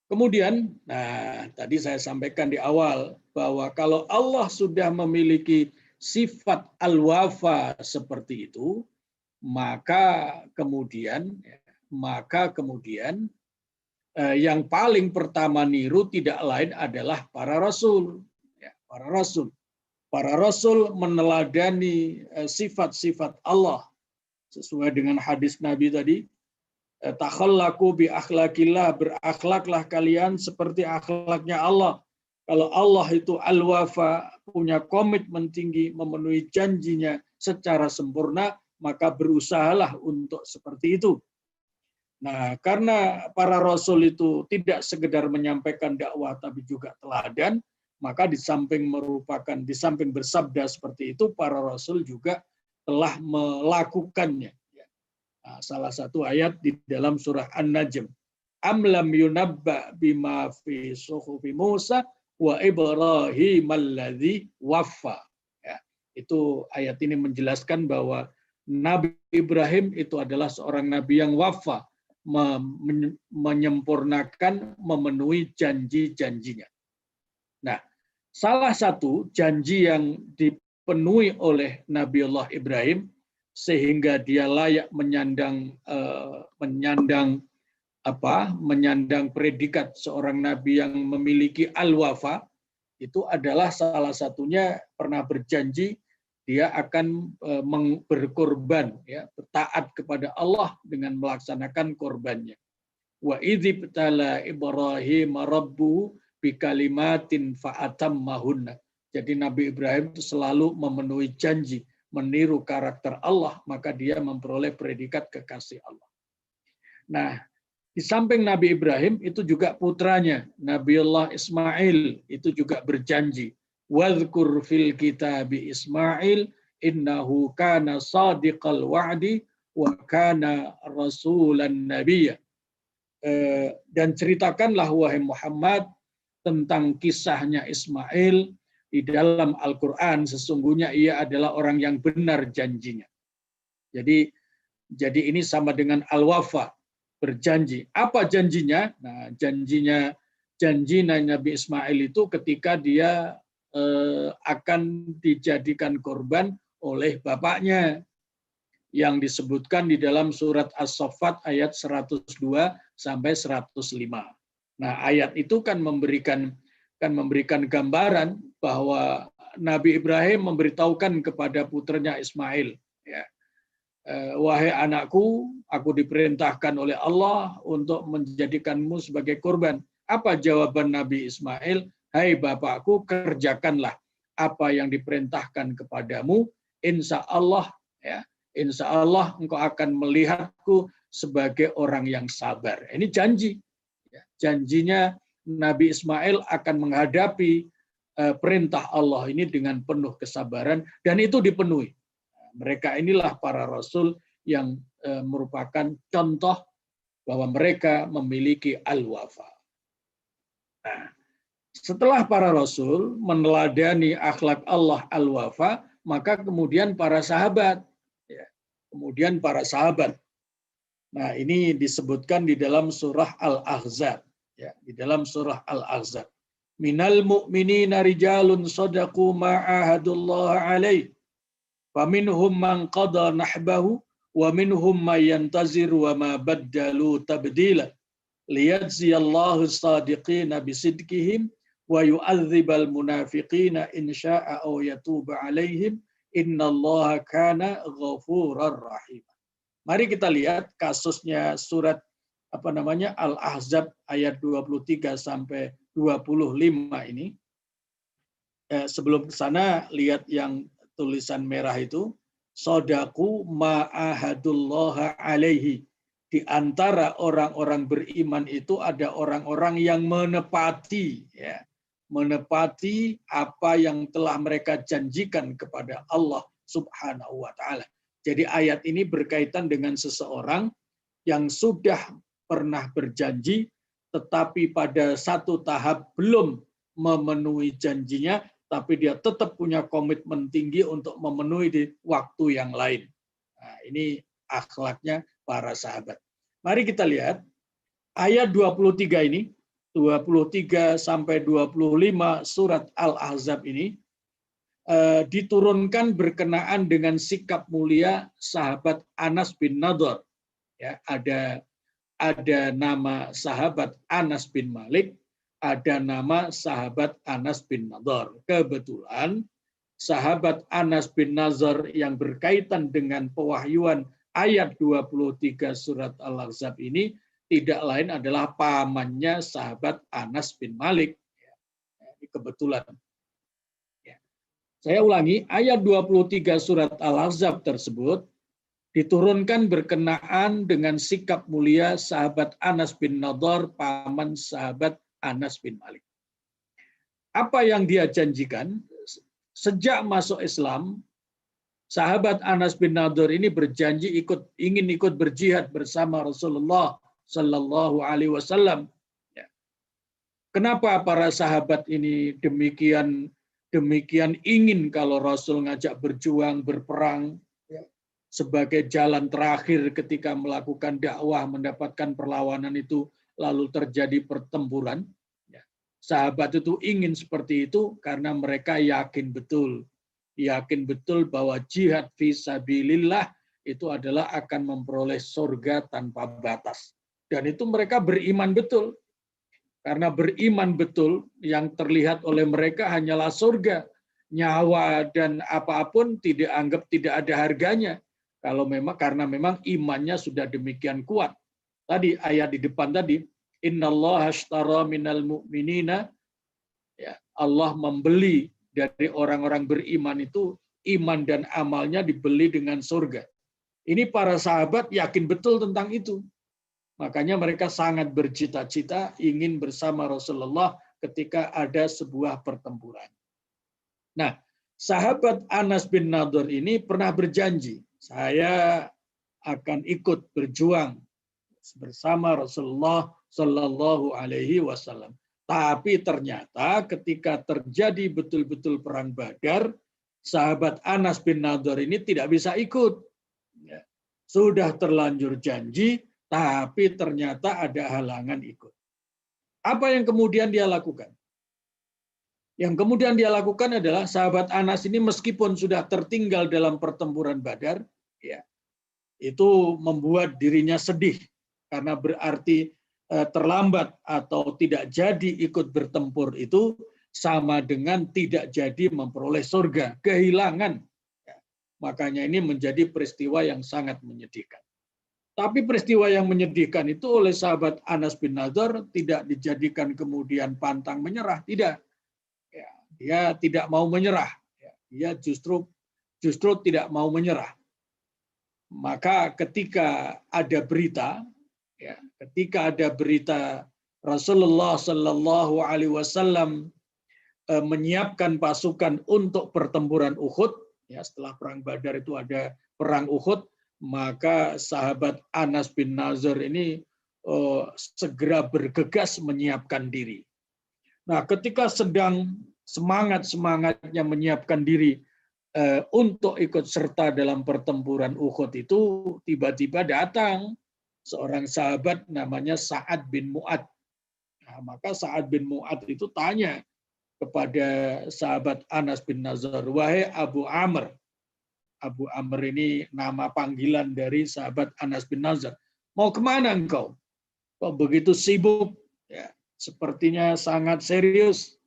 Kemudian, nah tadi saya sampaikan di awal bahwa kalau Allah sudah memiliki sifat al-wafa seperti itu, maka kemudian yang paling pertama niru tidak lain adalah para rasul. Para rasul meneladani sifat-sifat Allah sesuai dengan hadis Nabi tadi. Takhallaku bi akhlaqillah, berakhlaklah kalian seperti akhlaknya Allah. Kalau Allah itu al-wafa, punya komitmen tinggi, memenuhi janjinya secara sempurna, maka berusahalah untuk seperti itu. Nah, karena para rasul itu tidak sekedar menyampaikan dakwah tapi juga teladan, maka di samping bersabda seperti itu, para rasul juga telah melakukannya. Nah, salah satu ayat di dalam surah An-Najm, am lam yunabba bima fi suhufi Musa wa Ibrahim alladzi waffa. Ya, itu ayat ini menjelaskan bahwa Nabi Ibrahim itu adalah seorang nabi yang wafa, menyempurnakan, memenuhi janji-janjinya. Nah, salah satu janji yang dipenuhi oleh Nabiullah Ibrahim sehingga dia layak menyandang predikat seorang nabi yang memiliki al-wafa, itu adalah salah satunya pernah berjanji dia akan berkorban, ya, taat kepada Allah dengan melaksanakan korbannya. Wa idzibtala Ibrahim rabbuhu bikalimatin fa'atammahunna. Jadi Nabi Ibrahim itu selalu memenuhi janji, meniru karakter Allah, maka dia memperoleh predikat kekasih Allah. Nah, di samping Nabi Ibrahim itu juga putranya, Nabiullah Ismail, itu juga berjanji. Wadhkur fil kitabi Ismail innahu kana sadiqal wa'di wa kana rasulan nabiyya. Dan ceritakanlah wahai Muhammad tentang kisahnya Ismail di dalam Al-Quran, sesungguhnya ia adalah orang yang benar janjinya. Jadi ini sama dengan al-wafa, berjanji. Apa janjinya? Nah, janji Nabi Ismail itu ketika dia akan dijadikan korban oleh bapaknya. yang disebutkan di dalam surat As-Saffat ayat 102 sampai 105. Nah, ayat itu kan memberikan gambaran bahwa Nabi Ibrahim memberitahukan kepada putranya Ismail, ya, wahai anakku, aku diperintahkan oleh Allah untuk menjadikanmu sebagai korban. Apa jawaban Nabi Ismail? Hai bapakku, kerjakanlah apa yang diperintahkan kepadamu. Insya Allah, ya, insya Allah engkau akan melihatku sebagai orang yang sabar. Ini janji. Janjinya Nabi Ismail akan menghadapi perintah Allah ini dengan penuh kesabaran, dan itu dipenuhi. Mereka inilah para rasul yang merupakan contoh bahwa mereka memiliki al-wafa. Nah, setelah para rasul meneladani akhlak Allah al-wafa, maka kemudian para sahabat. Ya, kemudian para sahabat. Nah, ini disebutkan di dalam surah Al-Ahzab. Ya, di dalam surah Al-Ahzab. Minal mu'minina rijalun sadaqu ma'ahadullah alaih. Faminhum man qada nahbahu wa minhum man yantazir wa ma baddalu tabdila. Liyajziyallahu as-sadiqina bisidqihim wa yu'adzibal munafiqina in syaa'a aw yatuba alaihim innallaha kana ghafurar rahim. Mari kita lihat kasusnya surat Al-Ahzab ayat 23 sampai 25 ini. Sebelum ke sana, lihat yang tulisan merah itu, sodaku ma'ahadullah alaihi. Di antara orang-orang beriman itu ada orang-orang yang menepati, ya, menepati apa yang telah mereka janjikan kepada Allah Subhanahu wa Ta'ala. Jadi ayat ini berkaitan dengan seseorang yang sudah pernah berjanji, tetapi pada satu tahap belum memenuhi janjinya, tapi dia tetap punya komitmen tinggi untuk memenuhi di waktu yang lain. Nah, ini akhlaknya para sahabat. Mari kita lihat ayat 23 ini, 23 sampai 25 surat Al-Ahzab ini diturunkan berkenaan dengan sikap mulia sahabat Anas bin Nadhr. Ya, ada nama sahabat Anas bin Malik, ada nama sahabat Anas bin Nadhr. Kebetulan sahabat Anas bin Nadhr yang berkaitan dengan pewahyuan ayat 23 surat Al-Ahzab ini tidak lain adalah pamannya sahabat Anas bin Malik. Ini kebetulan. Saya ulangi, ayat 23 surat Al-Ahzab tersebut diturunkan berkenaan dengan sikap mulia sahabat Anas bin Nadhr, paman sahabat Anas bin Malik. Apa yang dia janjikan? Sejak masuk Islam, sahabat Anas bin Nadhr ini berjanji ingin ikut berjihad bersama Rasulullah Sallallahu Alaihi Wasallam. Kenapa para sahabat ini demikian ingin kalau Rasul ngajak berjuang, berperang, sebagai jalan terakhir ketika melakukan dakwah, mendapatkan perlawanan itu, lalu terjadi pertempuran. Sahabat itu ingin seperti itu karena mereka yakin betul bahwa jihad fisabilillah itu adalah akan memperoleh surga tanpa batas. Dan itu mereka beriman betul. Karena beriman betul, yang terlihat oleh mereka hanyalah surga. Nyawa dan apapun dianggap tidak ada harganya. Karena memang imannya sudah demikian kuat. Tadi ayat di depan tadi, innallaha ashtara minal mu'minina, ya, Allah membeli dari orang-orang beriman itu, iman dan amalnya dibeli dengan surga. Ini para sahabat yakin betul tentang itu. Makanya mereka sangat bercita-cita ingin bersama Rasulullah ketika ada sebuah pertempuran. Nah, sahabat Anas bin Nadhr ini pernah berjanji, saya akan ikut berjuang bersama Rasulullah Sallallahu Alaihi Wasallam. Tapi ternyata ketika terjadi betul-betul perang Badar, sahabat Anas bin Nadhr ini tidak bisa ikut. Sudah terlanjur janji, tapi ternyata ada halangan ikut. Apa yang kemudian dia lakukan? Yang kemudian dia lakukan adalah sahabat Anas ini meskipun sudah tertinggal dalam pertempuran Badar, ya, itu membuat dirinya sedih karena berarti terlambat atau tidak jadi ikut bertempur itu sama dengan tidak jadi memperoleh surga, kehilangan. Makanya ini menjadi peristiwa yang sangat menyedihkan. Tapi peristiwa yang menyedihkan itu oleh sahabat Anas bin Nadhr tidak dijadikan kemudian pantang menyerah, tidak. Ya, dia tidak mau menyerah. Ya, dia justru tidak mau menyerah. Maka ketika ada berita, ya, Rasulullah Shallallahu Alaihi Wasallam menyiapkan pasukan untuk pertempuran Uhud, ya, setelah perang Badar itu ada perang Uhud, maka sahabat Anas bin Nadhr ini segera bergegas menyiapkan diri. Nah, ketika sedang semangatnya menyiapkan diri untuk ikut serta dalam pertempuran Uhud itu, tiba-tiba datang seorang sahabat namanya Sa'ad bin Mu'adz. Nah, maka Sa'ad bin Mu'adz itu tanya kepada sahabat Anas bin Nadhr, wahai Abu Amr. Abu Amr ini nama panggilan dari sahabat Anas bin Nadhr. Mau kemana engkau? Kok begitu sibuk? Ya, sepertinya sangat serius.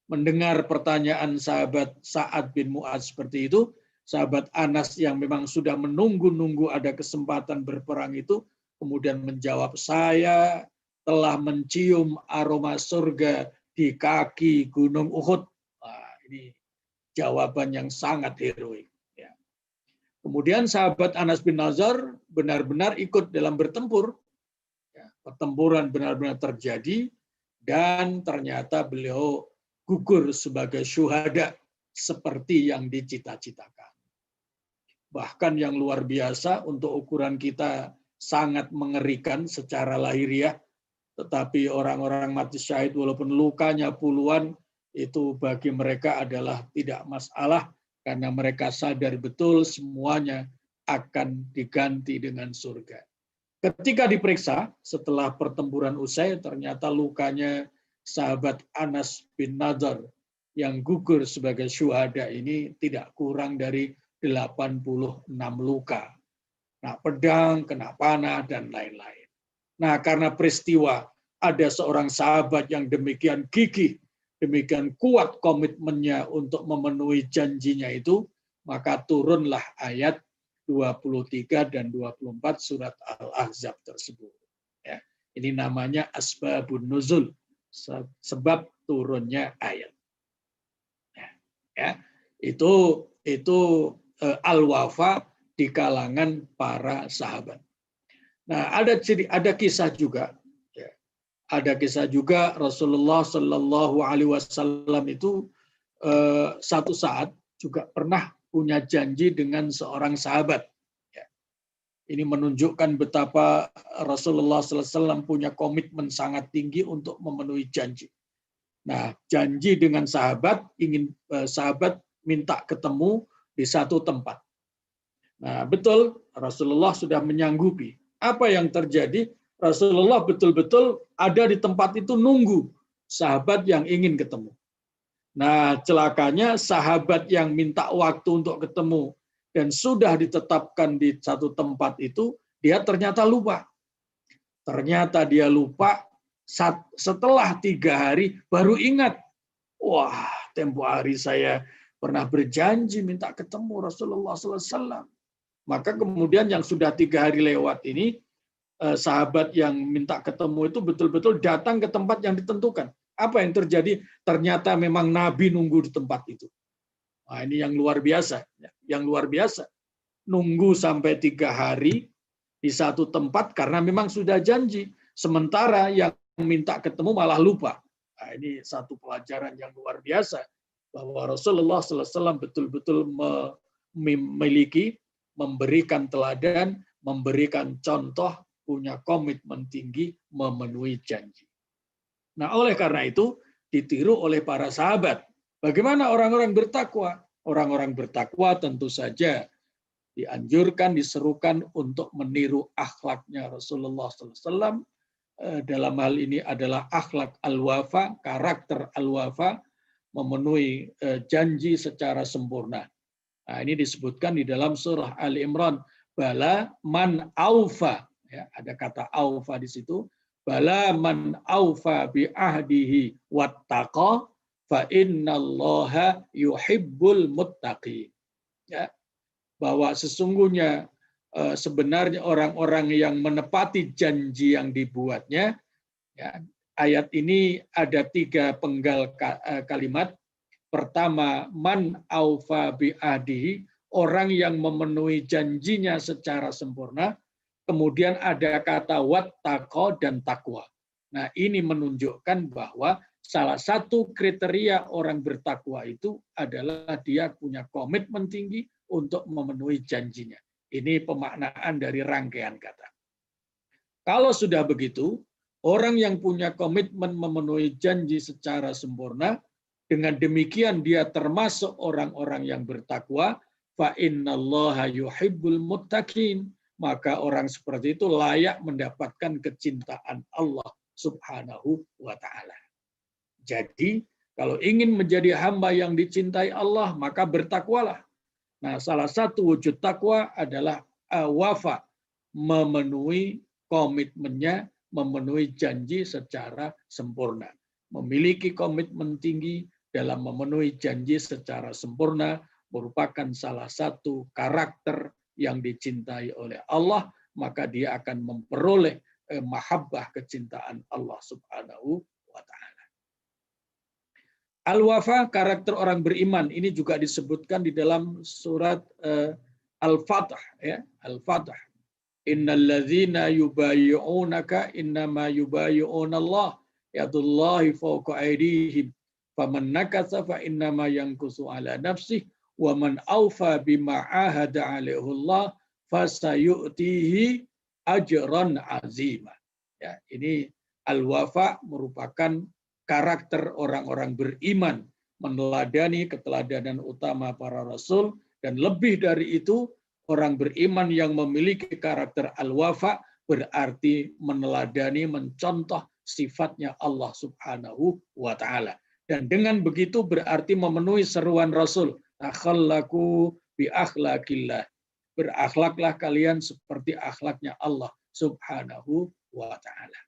Mendengar pertanyaan sahabat Sa'ad bin Mu'adz seperti itu, sahabat Anas yang memang sudah menunggu-nunggu ada kesempatan berperang itu, kemudian menjawab, saya telah mencium aroma surga di kaki Gunung Uhud. Nah, ini jawaban yang sangat heroik. Ya. Kemudian sahabat Anas bin Nadhr benar-benar ikut dalam bertempur. Ya, pertempuran benar-benar terjadi dan ternyata beliau gugur sebagai syuhada seperti yang dicita-citakan. Bahkan yang luar biasa untuk ukuran kita sangat mengerikan secara lahiriah, tetapi orang-orang mati syahid walaupun lukanya puluhan, itu bagi mereka adalah tidak masalah karena mereka sadar betul semuanya akan diganti dengan surga. Ketika diperiksa setelah pertempuran usai, ternyata lukanya sahabat Anas bin Nadhr yang gugur sebagai syuhada ini tidak kurang dari 86 luka. Nah, pedang, kena panah, dan lain-lain. Nah, karena peristiwa ada seorang sahabat yang demikian gigih, demikian kuat komitmennya untuk memenuhi janjinya itu, maka turunlah ayat 23 dan 24 surat Al-Ahzab tersebut. Ya, ini namanya asbabun nuzul, sebab turunnya ayat. Ya, itu al-wafa di kalangan para sahabat. Nah, ada kisah juga. Ya, ada kisah juga Rasulullah Shallallahu Alaihi Wasallam itu satu saat juga pernah punya janji dengan seorang sahabat. Ya. Ini menunjukkan betapa Rasulullah SAW punya komitmen sangat tinggi untuk memenuhi janji. Nah, janji dengan sahabat, sahabat minta ketemu di satu tempat. Nah, betul Rasulullah sudah menyanggupi. Apa yang terjadi? Rasulullah betul-betul ada di tempat itu nunggu sahabat yang ingin ketemu. Nah, celakanya sahabat yang minta waktu untuk ketemu dan sudah ditetapkan di satu tempat itu, dia ternyata lupa. Ternyata dia lupa setelah 3 hari baru ingat. Wah, tempo hari saya pernah berjanji minta ketemu Rasulullah SAW. Maka kemudian yang sudah 3 hari lewat ini, sahabat yang minta ketemu itu betul-betul datang ke tempat yang ditentukan. Apa yang terjadi? Ternyata memang Nabi nunggu di tempat itu. Nah, ini yang luar biasa. Yang luar biasa. Nunggu sampai 3 hari di satu tempat karena memang sudah janji. Sementara yang minta ketemu malah lupa. Nah, ini satu pelajaran yang luar biasa. Bahwa Rasulullah SAW betul-betul memiliki, memberikan teladan, memberikan contoh, punya komitmen tinggi, memenuhi janji. Nah, oleh karena itu ditiru oleh para sahabat. Bagaimana orang-orang bertakwa? Orang-orang bertakwa tentu saja dianjurkan, diserukan untuk meniru akhlaknya Rasulullah SAW. Dalam hal ini adalah akhlak al-wafa, karakter al-wafa, memenuhi janji secara sempurna. Nah, ini disebutkan di dalam surah Ali Imran. bala man aufa, ya, ada kata aufa di situ, bala man aufa bi ahdihi wattaqa fa innallaha yuhibbul muttaqin. Ya, bahwa sesungguhnya sebenarnya orang-orang yang menepati janji yang dibuatnya, ya, ayat ini ada 3 penggal kalimat. Pertama, man aufa bi ahdihi, orang yang memenuhi janjinya secara sempurna. Kemudian ada kata wattaqa dan takwa. Nah, ini menunjukkan bahwa salah satu kriteria orang bertakwa itu adalah dia punya komitmen tinggi untuk memenuhi janjinya. Ini pemaknaan dari rangkaian kata. Kalau sudah begitu, orang yang punya komitmen memenuhi janji secara sempurna, dengan demikian dia termasuk orang-orang yang bertakwa, fa innallaha yuhibbul muttaqin, maka orang seperti itu layak mendapatkan kecintaan Allah Subhanahu wa taala. Jadi, kalau ingin menjadi hamba yang dicintai Allah, maka bertakwalah. Nah, salah satu wujud takwa adalah wafa, memenuhi komitmennya, memenuhi janji secara sempurna. Memiliki komitmen tinggi dalam memenuhi janji secara sempurna merupakan salah satu karakter yang dicintai oleh Allah, maka dia akan memperoleh mahabbah kecintaan Allah Subhanahu wa taala. Al-wafa, karakter orang beriman, ini juga disebutkan di dalam surat Al-Fatah, ya, Al-Fatah. Innal ladzina yubayyi'unaka innama yubayyi'unallah yadullahi fawqa aydihim faman nakatha fa innama yankusu ala nafsihi wa man awfa bima ahada alaihullah fasayu'tihi ajran azima. Ya, ini al-wafa merupakan karakter orang-orang beriman, meneladani keteladanan utama para rasul, dan lebih dari itu, orang beriman yang memiliki karakter al-wafa berarti meneladani, mencontoh sifatnya Allah Subhanahu wa taala. Dan dengan begitu berarti memenuhi seruan Rasul, takhallaku bi akhlaqillah. Berakhlaklah kalian seperti akhlaknya Allah Subhanahu wa taala.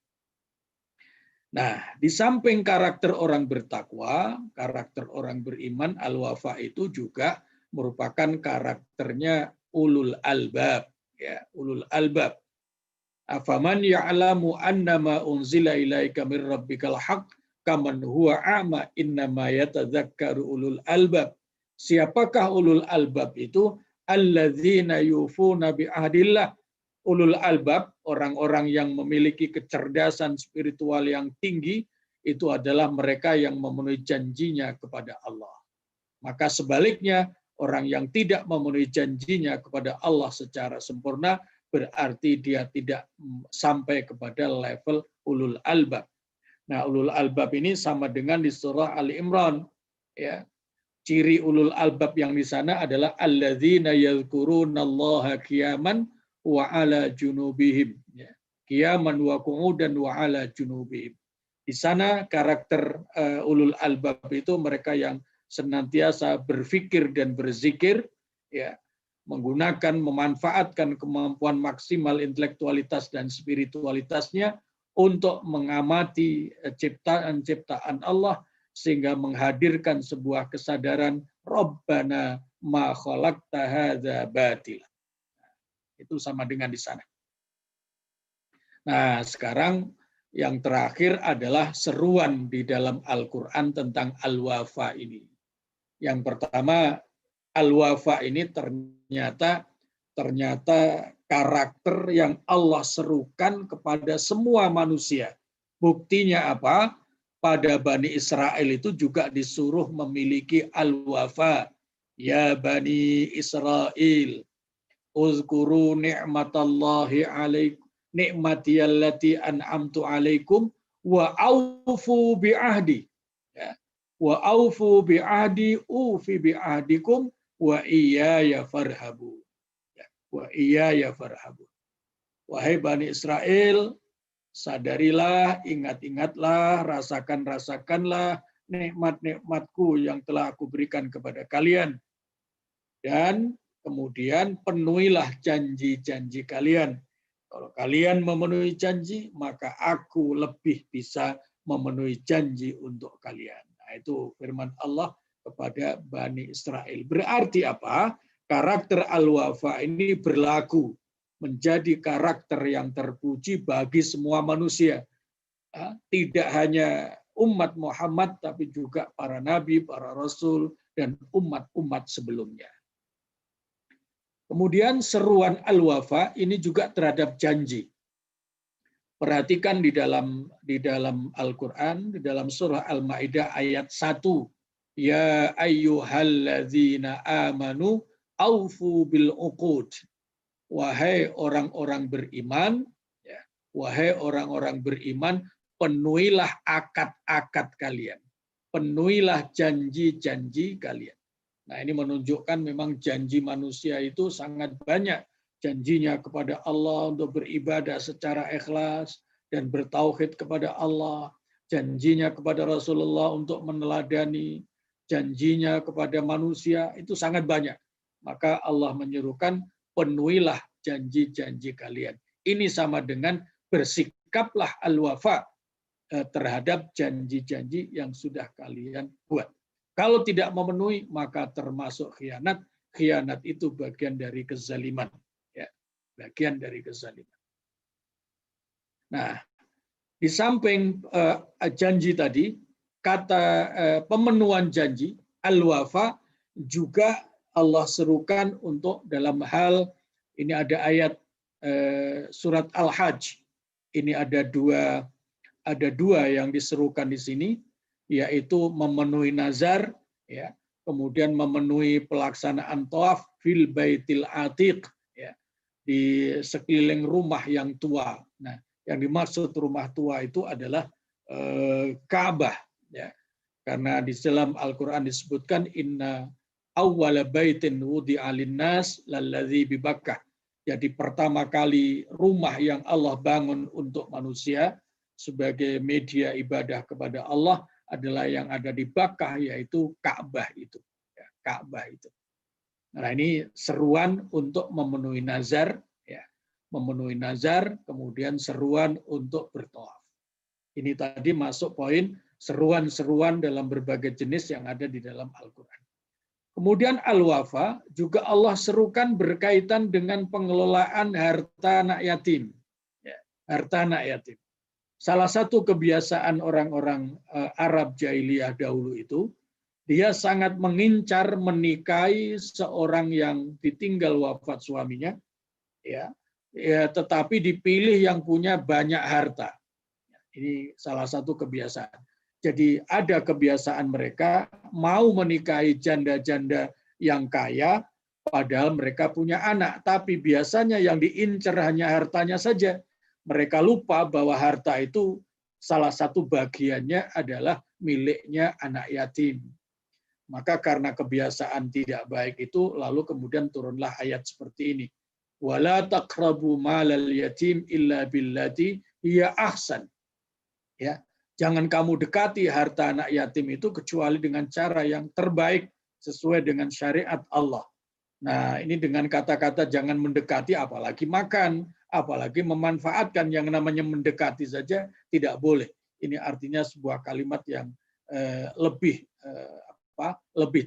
Nah, di samping karakter orang bertakwa, karakter orang beriman, al-wafa itu juga merupakan karakternya ulul albab, ya, ulul albab. Afaman ya'lamu annama unzila ilaika mir rabbikal haqq kaman huwa a'ma innama yatadzakkaru ulul albab. Siapakah ulul albab itu? Alladzina yufuna bi ahdillah. Ulul albab, orang-orang yang memiliki kecerdasan spiritual yang tinggi, itu adalah mereka yang memenuhi janjinya kepada Allah. Maka sebaliknya, orang yang tidak memenuhi janjinya kepada Allah secara sempurna, berarti dia tidak sampai kepada level ulul albab. Nah, ulul albab ini sama dengan di surah Ali Imran. Ya. Ciri ulul albab yang di sana adalah alladzina yadhkurunallaha qiyaman wa ala junubihim, ya. Qiyaman wa qu'udan wa ala junubihim. Di sana karakter ulul albab itu mereka yang senantiasa berpikir dan berzikir, ya, menggunakan, memanfaatkan kemampuan maksimal intelektualitas dan spiritualitasnya untuk mengamati ciptaan-ciptaan Allah sehingga menghadirkan sebuah kesadaran Rabbana ma khalaqta hadza batila. Itu sama dengan di sana. Nah, sekarang yang terakhir adalah seruan di dalam Al-Quran tentang al-wafa ini. Yang pertama, al-wafa ini ternyata karakter yang Allah serukan kepada semua manusia. Buktinya apa? Pada Bani Israel itu juga disuruh memiliki al-wafa. Ya Bani Israel, uzkuru ni'matallahi alaikum, ni'mati allati an'amtu alaikum wa aufu bi'ahdi. Ya. Wa aufu bi'ahdi ufi bi'ahdikum wa iyaya farhabu. Ya. Wa iyaya farhabu. Wahai Bani Israel, sadarilah, ingat-ingatlah, rasakanlah nikmat-nikmatku yang telah aku berikan kepada kalian. Dan kemudian penuhilah janji-janji kalian. Kalau kalian memenuhi janji, maka aku lebih bisa memenuhi janji untuk kalian. Nah, itu firman Allah kepada Bani Israel. Berarti apa? Karakter al-wafa ini berlaku menjadi karakter yang terpuji bagi semua manusia. Tidak hanya umat Muhammad, tapi juga para nabi, para rasul, dan umat-umat sebelumnya. Kemudian seruan al-wafa ini juga terhadap janji. Perhatikan di dalam Al-Qur'an, di dalam surah Al-Maidah ayat 1. Ya ayyuhalladzina amanu aufu bil uqud. Wahai orang-orang beriman, ya, wahai orang-orang beriman, penuhilah akad-akad kalian. Penuhilah janji-janji kalian. Nah, ini menunjukkan memang janji manusia itu sangat banyak. Janjinya kepada Allah untuk beribadah secara ikhlas dan bertauhid kepada Allah. Janjinya kepada Rasulullah untuk meneladani. Janjinya kepada manusia itu sangat banyak. Maka Allah menyerukan, penuhilah janji-janji kalian. Ini sama dengan bersikaplah al-wafa terhadap janji-janji yang sudah kalian buat. Kalau tidak memenuhi, maka termasuk khianat. Khianat itu bagian dari kezaliman. Ya, bagian dari kezaliman. Nah, di samping janji tadi, kata pemenuhan janji, al-wafa, juga Allah serukan untuk dalam hal, ini ada ayat surat Al-Hajj. Ini ada dua yang diserukan di sini, yaitu memenuhi nazar, ya, kemudian memenuhi pelaksanaan tawaf fil baitil atiq, ya, di sekeliling rumah yang tua. Nah, yang dimaksud rumah tua itu adalah Ka'bah, ya, karena di dalam Al-Quran disebutkan inna awwala baitin wudi'a linnas lalladzi bi Bakkah. Jadi pertama kali rumah yang Allah bangun untuk manusia sebagai media ibadah kepada Allah adalah yang ada di Bakkah, yaitu Ka'bah itu. Ya, Ka'bah itu. Nah, ini seruan untuk memenuhi nazar, ya, memenuhi nazar, kemudian seruan untuk bertawaf. Ini tadi masuk poin seruan-seruan dalam berbagai jenis yang ada di dalam Al-Quran. Kemudian al-wafa juga Allah serukan berkaitan dengan pengelolaan harta anak yatim. Ya, harta anak yatim. Salah satu kebiasaan orang-orang Arab jahiliyah dahulu itu, dia sangat mengincar menikahi seorang yang ditinggal wafat suaminya, ya, tetapi dipilih yang punya banyak harta. Ini salah satu kebiasaan. Jadi ada kebiasaan mereka mau menikahi janda-janda yang kaya, padahal mereka punya anak. Tapi biasanya yang diincar hanya hartanya saja. Mereka lupa bahwa harta itu salah satu bagiannya adalah miliknya anak yatim. Maka karena kebiasaan tidak baik itu, lalu kemudian turunlah ayat seperti ini. Wala taqrabu malal yatim illa billati hiya ahsan. Ya, jangan kamu dekati harta anak yatim itu kecuali dengan cara yang terbaik sesuai dengan syariat Allah. Nah, ini dengan kata-kata jangan mendekati, apalagi makan, apalagi memanfaatkan, yang namanya mendekati saja tidak boleh. Ini artinya sebuah kalimat yang lebih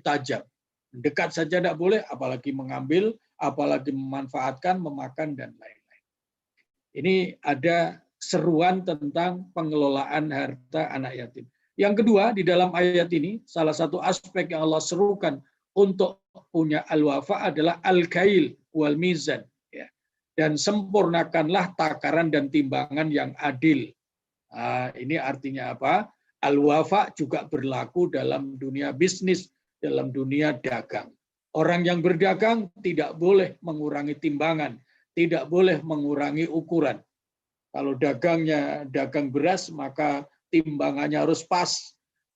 tajam. Mendekat saja tidak boleh, apalagi mengambil, apalagi memanfaatkan, memakan, dan lain-lain. Ini ada seruan tentang pengelolaan harta anak yatim. Yang kedua, di dalam ayat ini, salah satu aspek yang Allah serukan untuk punya al-wafa adalah al-kail wal mizan. Ya. Dan sempurnakanlah takaran dan timbangan yang adil. Nah, ini artinya apa? Al-wafa juga berlaku dalam dunia bisnis, dalam dunia dagang. Orang yang berdagang tidak boleh mengurangi timbangan, tidak boleh mengurangi ukuran. Kalau dagangnya dagang beras, maka timbangannya harus pas.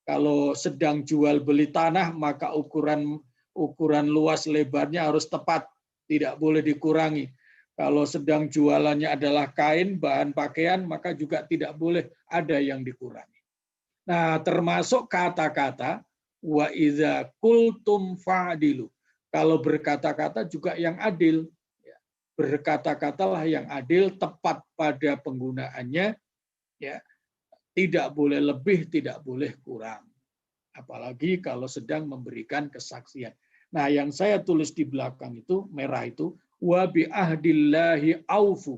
Kalau sedang jual beli tanah, maka ukuran luas lebarnya harus tepat, tidak boleh dikurangi. Kalau sedang jualannya adalah kain, bahan pakaian, maka juga tidak boleh ada yang dikurangi. Nah, termasuk kata-kata wa idza qultum fa'dilu. Kalau berkata-kata juga yang adil. Ya. Berkata-katalah yang adil, tepat pada penggunaannya, ya. Tidak boleh lebih, tidak boleh kurang. Apalagi kalau sedang memberikan kesaksian. Nah, yang saya tulis di belakang itu, merah itu, wa bi ahdillahi aufu.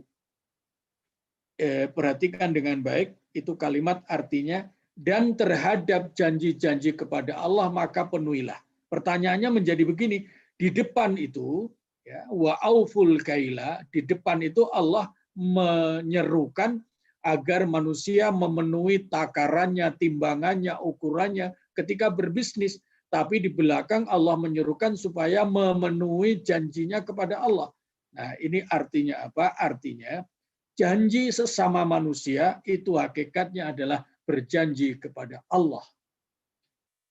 Perhatikan dengan baik, itu kalimat artinya, dan terhadap janji-janji kepada Allah maka penuhilah. Pertanyaannya menjadi begini, di depan itu, ya, wa auful kaila, di depan itu Allah menyerukan agar manusia memenuhi takarannya, timbangannya, ukurannya ketika berbisnis. Tapi di belakang Allah menyerukan supaya memenuhi janjinya kepada Allah. Nah, ini artinya apa? Artinya janji sesama manusia itu hakikatnya adalah berjanji kepada Allah.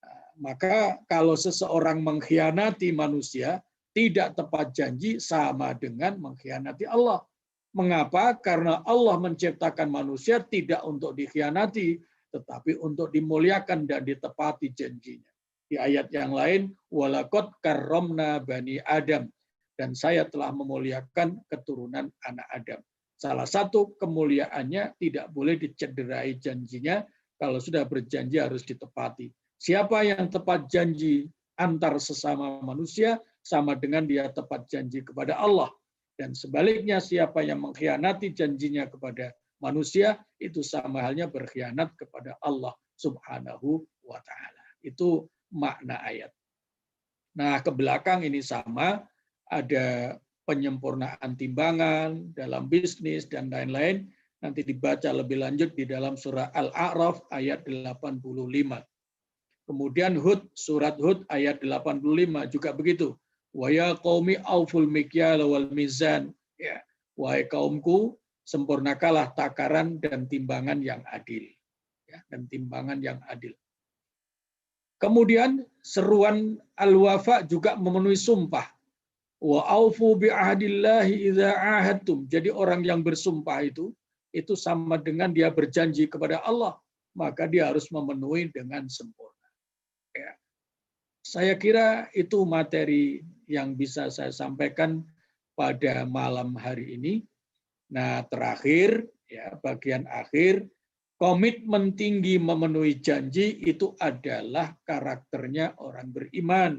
Nah, maka kalau seseorang mengkhianati manusia, tidak tepat janji sama dengan mengkhianati Allah. Mengapa? Karena Allah menciptakan manusia tidak untuk dikhianati, tetapi untuk dimuliakan dan ditepati janjinya. Di ayat yang lain, walaqad karramna bani Adam, dan saya telah memuliakan keturunan anak Adam. Salah satu kemuliaannya tidak boleh dicederai janjinya, kalau sudah berjanji harus ditepati. Siapa yang tepat janji antar sesama manusia, sama dengan dia tepat janji kepada Allah. Dan sebaliknya siapa yang mengkhianati janjinya kepada manusia, itu sama halnya berkhianat kepada Allah Subhanahu wa Ta'ala. Itu makna ayat. Nah, ke belakang ini sama, ada penyempurnaan timbangan dalam bisnis dan lain-lain. Nanti dibaca lebih lanjut di dalam surah Al-A'raf ayat 85. Kemudian Hud, surat Hud ayat 85 juga begitu. Wa ya qaumi auful mikyal wal mizan. Ya, wahai kaumku, sempurnakalah takaran dan timbangan yang adil. Ya, dan timbangan yang adil. Kemudian seruan al-wafa juga memenuhi sumpah. Wa aufu bi ahdillahi idza ahadtum. Jadi orang yang bersumpah itu sama dengan dia berjanji kepada Allah, maka dia harus memenuhi dengan sempurna. Ya. Saya kira itu materi yang bisa saya sampaikan pada malam hari ini. Nah, terakhir, ya, bagian akhir, komitmen tinggi memenuhi janji itu adalah karakternya orang beriman.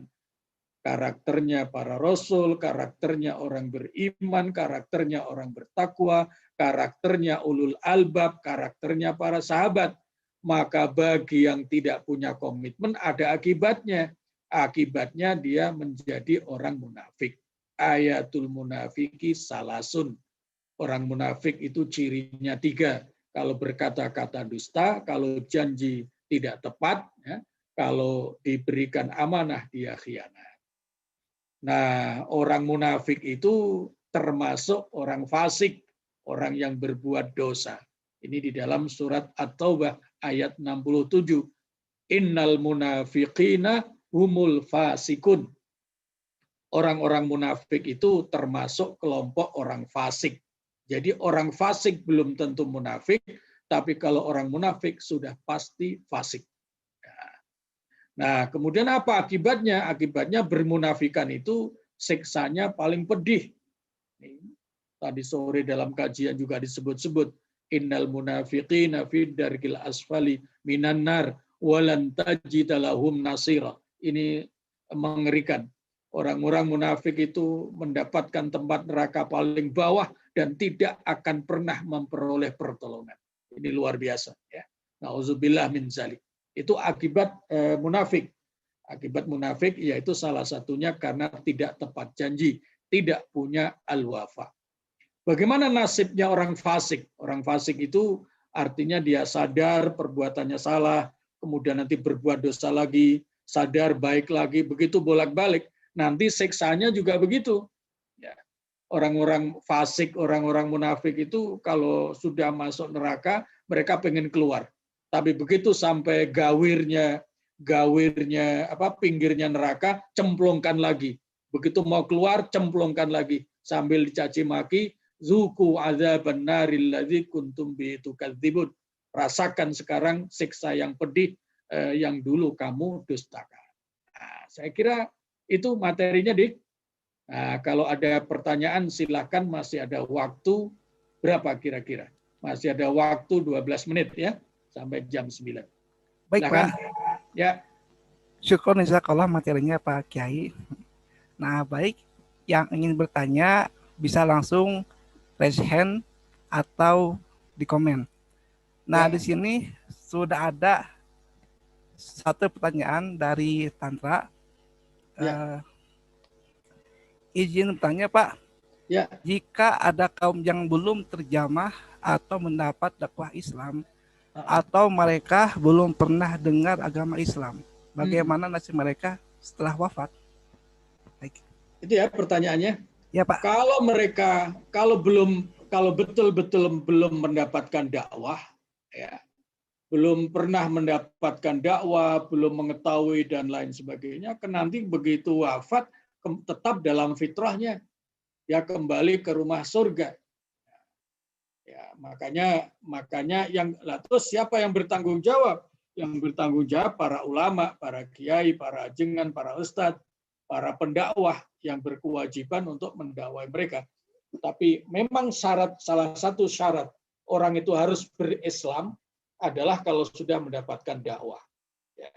Karakternya para rasul, karakternya orang beriman, karakternya orang bertakwa, karakternya ulul albab, karakternya para sahabat. Maka bagi yang tidak punya komitmen ada akibatnya. Akibatnya dia menjadi orang munafik. Ayatul munafiki salasun. Orang munafik itu cirinya 3. Kalau berkata-kata dusta, kalau janji tidak tepat, ya, kalau diberikan amanah dia khianat. Nah, orang munafik itu termasuk orang fasik, orang yang berbuat dosa. Ini di dalam surat At-Taubah ayat 67. Innal munafiqina humul fasikun. Orang-orang munafik itu termasuk kelompok orang fasik. Jadi orang fasik belum tentu munafik, tapi kalau orang munafik sudah pasti fasik. Nah, kemudian apa akibatnya? Akibatnya bermunafikan itu siksanya paling pedih. Tadi sore dalam kajian juga disebut-sebut innal munafiqina fid darkil asfali minan nar walan tajida lahum nasira. Ini mengerikan. Orang-orang munafik itu mendapatkan tempat neraka paling bawah dan tidak akan pernah memperoleh pertolongan. Ini luar biasa, ya. Nauzubillah min dzalik. Itu akibat munafik. Akibat munafik yaitu salah satunya karena tidak tepat janji, tidak punya al-wafa. Bagaimana nasibnya orang fasik? Orang fasik itu artinya dia sadar perbuatannya salah, kemudian nanti berbuat dosa lagi, sadar baik lagi, begitu bolak-balik. Nanti siksanya juga begitu. Ya. Orang-orang fasik, orang-orang munafik itu kalau sudah masuk neraka, mereka pengen keluar. Tapi begitu sampai pinggirnya neraka, cemplungkan lagi. Begitu mau keluar, cemplungkan lagi sambil dicaci maki, zuku adzaban naril ladzi kuntum bihi tukadzibun. Rasakan sekarang siksa yang pedih yang dulu kamu dustakan. Nah, saya kira Itu materinya, Dik. Nah, kalau ada pertanyaan silakan, masih ada waktu berapa kira-kira? Masih ada waktu 12 menit ya, sampai jam 9. Baik, Silakan. Pak. Ya, Syukur jazakallah materinya Pak Kiai. Nah, baik, yang ingin bertanya bisa langsung raise hand atau di komen. Nah, Ya. di sini sudah ada satu pertanyaan dari Tantra. Ya. Izin bertanya, Pak. Ya. Jika ada kaum yang belum terjamah atau mendapat dakwah Islam, atau mereka belum pernah dengar agama Islam, bagaimana nasib mereka setelah wafat? Baik. Itu ya pertanyaannya. Ya, Pak. Kalau betul-betul belum mendapatkan dakwah, ya, belum pernah mendapatkan dakwah, belum mengetahui dan lain sebagainya, nanti begitu wafat tetap dalam fitrahnya, ya kembali ke rumah surga. Ya, makanya terus siapa yang bertanggung jawab? Yang bertanggung jawab para ulama, para kiai, para ajengan, para ustadz, para pendakwah yang berkewajiban untuk mendakwai mereka. Tapi memang salah satu syarat orang itu harus berislam adalah kalau sudah mendapatkan dakwah. Ya.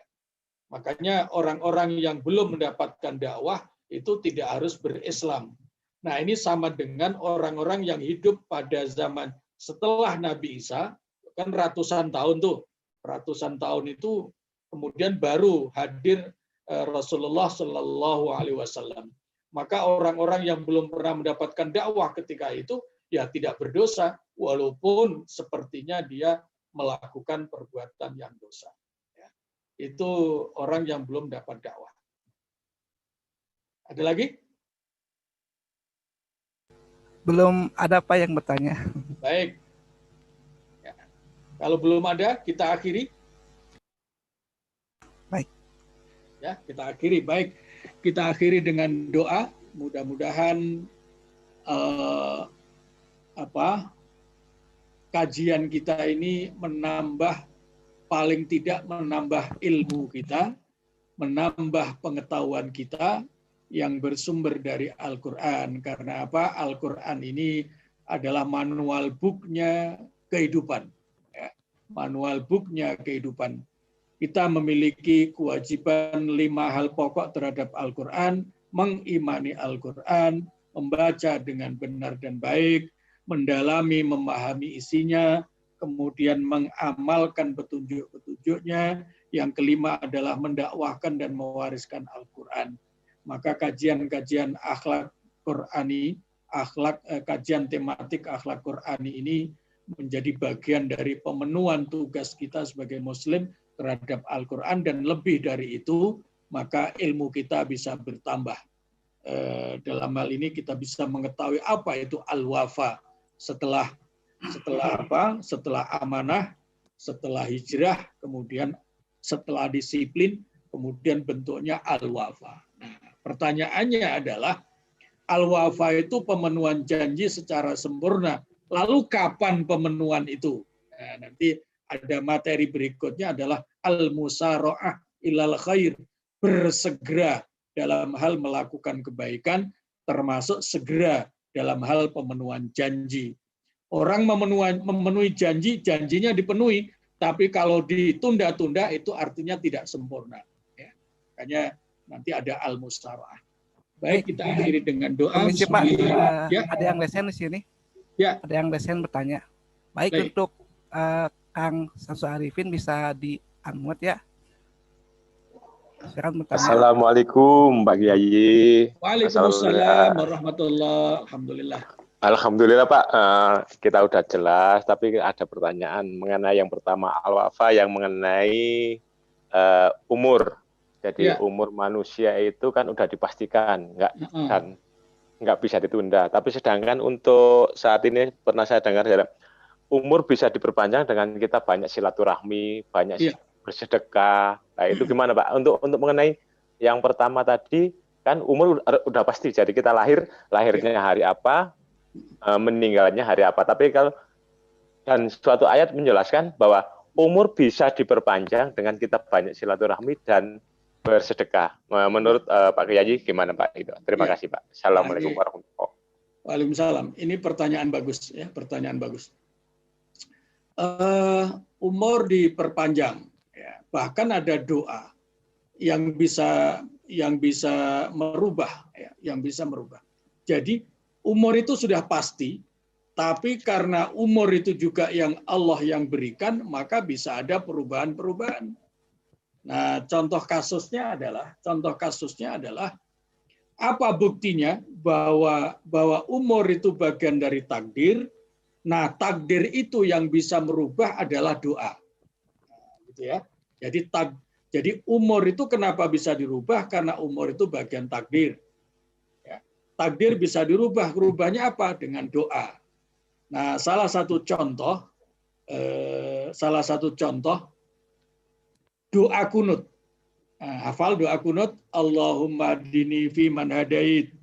Makanya orang-orang yang belum mendapatkan dakwah itu tidak harus berislam. Nah, ini sama dengan orang-orang yang hidup pada zaman setelah Nabi Isa, kan ratusan tahun tuh. Ratusan tahun itu kemudian baru hadir Rasulullah Shallallahu Alaihi Wasallam. Maka orang-orang yang belum pernah mendapatkan dakwah ketika itu ya tidak berdosa, walaupun sepertinya dia melakukan perbuatan yang dosa. Ya. Itu orang yang belum dapat dakwah. Ada lagi? Belum ada Pak yang bertanya. Baik. Ya. Kalau belum ada, kita akhiri. Baik. Ya, kita akhiri. Baik. Kita akhiri dengan doa. Mudah-mudahan kajian kita ini paling tidak menambah ilmu kita, menambah pengetahuan kita yang bersumber dari Al-Quran. Karena apa? Al-Quran ini adalah manual booknya kehidupan. Ya. Manual booknya kehidupan. Kita memiliki kewajiban 5 hal pokok terhadap Al-Quran, mengimani Al-Quran, membaca dengan benar dan baik, mendalami, memahami isinya, kemudian mengamalkan petunjuk-petunjuknya. Yang kelima adalah mendakwahkan dan mewariskan Al-Quran. Maka kajian-kajian akhlak Qurani, kajian tematik akhlak Qurani ini menjadi bagian dari pemenuhan tugas kita sebagai Muslim terhadap Al-Quran, dan lebih dari itu, maka ilmu kita bisa bertambah. Dalam hal ini kita bisa mengetahui apa itu al-wafa setelah amanah, setelah hijrah, kemudian setelah disiplin, kemudian bentuknya al-wafa. Nah, pertanyaannya adalah al-wafa itu pemenuhan janji secara sempurna. Lalu kapan pemenuhan itu? Nah, nanti ada materi berikutnya adalah al-musara'ah ilal khair, bersegera dalam hal melakukan kebaikan, termasuk segera dalam hal pemenuhan janji. Orang memenuhi janji, janjinya dipenuhi, tapi kalau ditunda-tunda itu artinya tidak sempurna. Ya. Makanya nanti ada al-musara'ah. Baik, kita akhiri dengan doa. Permisi Pak, Ya. ada yang lesen di sini. Ya. Ada yang lesen bertanya. Baik. Untuk Kang Samsu Arifin bisa di-unmute ya. Silakan bertanya. Assalamualaikum Pak Kiai. Waalaikumsalam warahmatullahi. Alhamdulillah. Alhamdulillah Pak, kita udah jelas, tapi ada pertanyaan mengenai yang pertama al-wafa yang mengenai umur. Jadi umur manusia itu kan udah dipastikan, nggak bisa ditunda. Tapi sedangkan untuk saat ini pernah saya dengar umur bisa diperpanjang dengan kita banyak silaturahmi, banyak bersedekah. Nah itu gimana Pak? Untuk mengenai yang pertama tadi kan umur udah pasti. Jadi kita lahirnya hari apa, meninggalnya hari apa. Tapi dan suatu ayat menjelaskan bahwa umur bisa diperpanjang dengan kita banyak silaturahmi dan bersedekah. Menurut Pak Kiai gimana Pak itu? Terima Ya. kasih Pak. Assalamualaikum Nah, warahmatullahi wabarakatuh. Waalaikumsalam. Ini pertanyaan bagus ya, pertanyaan bagus. Umur diperpanjang, ya. Bahkan ada doa yang bisa merubah, ya, yang bisa merubah. Jadi umur itu sudah pasti, tapi karena umur itu juga yang Allah yang berikan, maka bisa ada perubahan-perubahan. Nah, contoh kasusnya adalah apa buktinya bahwa umur itu bagian dari takdir. Nah, takdir itu yang bisa merubah adalah doa. Nah, gitu ya. Jadi umur itu kenapa bisa dirubah? Karena umur itu bagian takdir. Ya. Takdir bisa dirubah. Rubahnya apa? Dengan doa. Nah, salah satu contoh doa kunut. Nah, hafal doa kunut. Allahumma dini fi man hadait,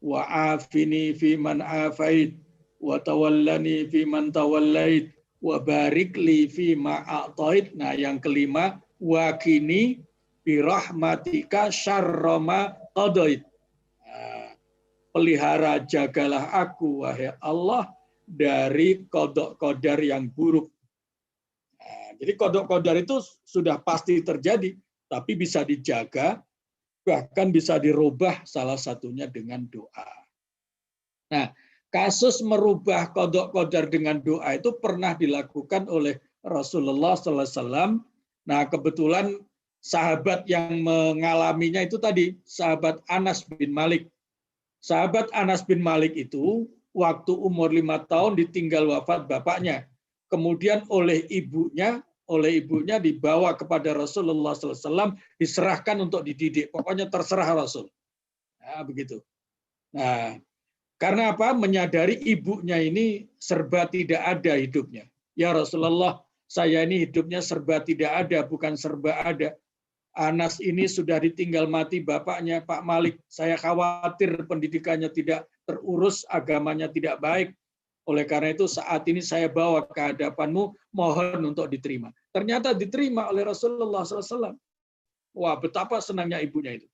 wa afini fi man afait, wa tawallani fi man tawallait, wa barik li fi ma a'tait. Nah, yang kelima, wa qini bi rahmatika syarra ma qadait. Nah, pelihara jagalah aku wahai Allah dari kodok kodar yang buruk. Nah, jadi kodok kodar itu sudah pasti terjadi, tapi bisa dijaga, bahkan bisa dirubah salah satunya dengan doa. Nah, kasus merubah kodok kodar dengan doa itu pernah dilakukan oleh Rasulullah SAW. Nah, kebetulan sahabat yang mengalaminya itu tadi, sahabat Anas bin Malik. Sahabat Anas bin Malik itu waktu umur 5 tahun ditinggal wafat bapaknya. Kemudian oleh ibunya dibawa kepada Rasulullah SAW, diserahkan untuk dididik. Pokoknya terserah Rasul. Nah, begitu. Nah, karena apa? Menyadari ibunya ini serba tidak ada hidupnya. Ya Rasulullah, saya ini hidupnya serba tidak ada, bukan serba ada. Anas ini sudah ditinggal mati bapaknya, Pak Malik. Saya khawatir pendidikannya tidak terurus, agamanya tidak baik. Oleh karena itu saat ini saya bawa ke hadapanmu, mohon untuk diterima. Ternyata diterima oleh Rasulullah SAW. Wah, betapa senangnya ibunya itu.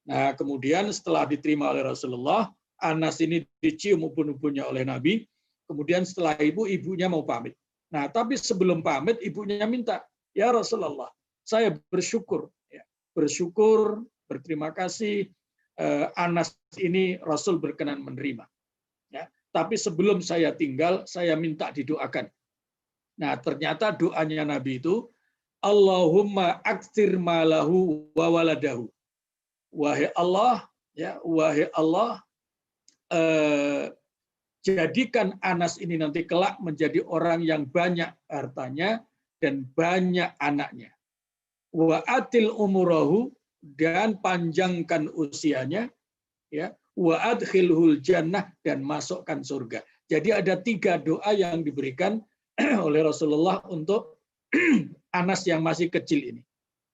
Nah, kemudian setelah diterima oleh Rasulullah, Anas ini dicium ubun-ubunnya oleh Nabi. Kemudian setelah ibunya mau pamit. Nah, tapi sebelum pamit, ibunya minta, ya Rasulullah, saya bersyukur, berterima kasih. Anas ini Rasul berkenan menerima. Ya, tapi sebelum saya tinggal, saya minta didoakan. Nah, ternyata doanya Nabi itu, Allahumma aktsir malahu wa waladahu. Wahai Allah, jadikan Anas ini nanti kelak menjadi orang yang banyak hartanya dan banyak anaknya. Wa atil umurahu, dan panjangkan usianya, ya. Wa adkhilhul jannah, dan masukkan surga. Jadi ada 3 doa yang diberikan oleh Rasulullah untuk Anas yang masih kecil ini.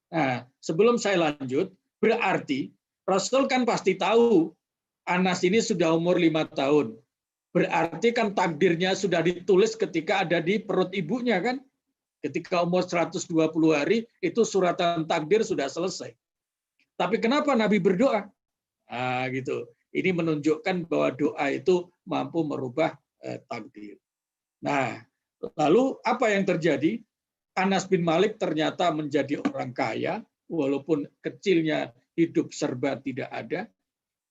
Nah, sebelum saya lanjut, berarti Rasul kan pasti tahu Anas ini sudah umur 5 tahun. Berarti kan takdirnya sudah ditulis ketika ada di perut ibunya kan? Ketika umur 120 hari, itu suratan takdir sudah selesai. Tapi kenapa Nabi berdoa? Nah, gitu. Ini menunjukkan bahwa doa itu mampu merubah takdir. Nah, lalu apa yang terjadi? Anas bin Malik ternyata menjadi orang kaya, walaupun kecilnya hidup serba tidak ada.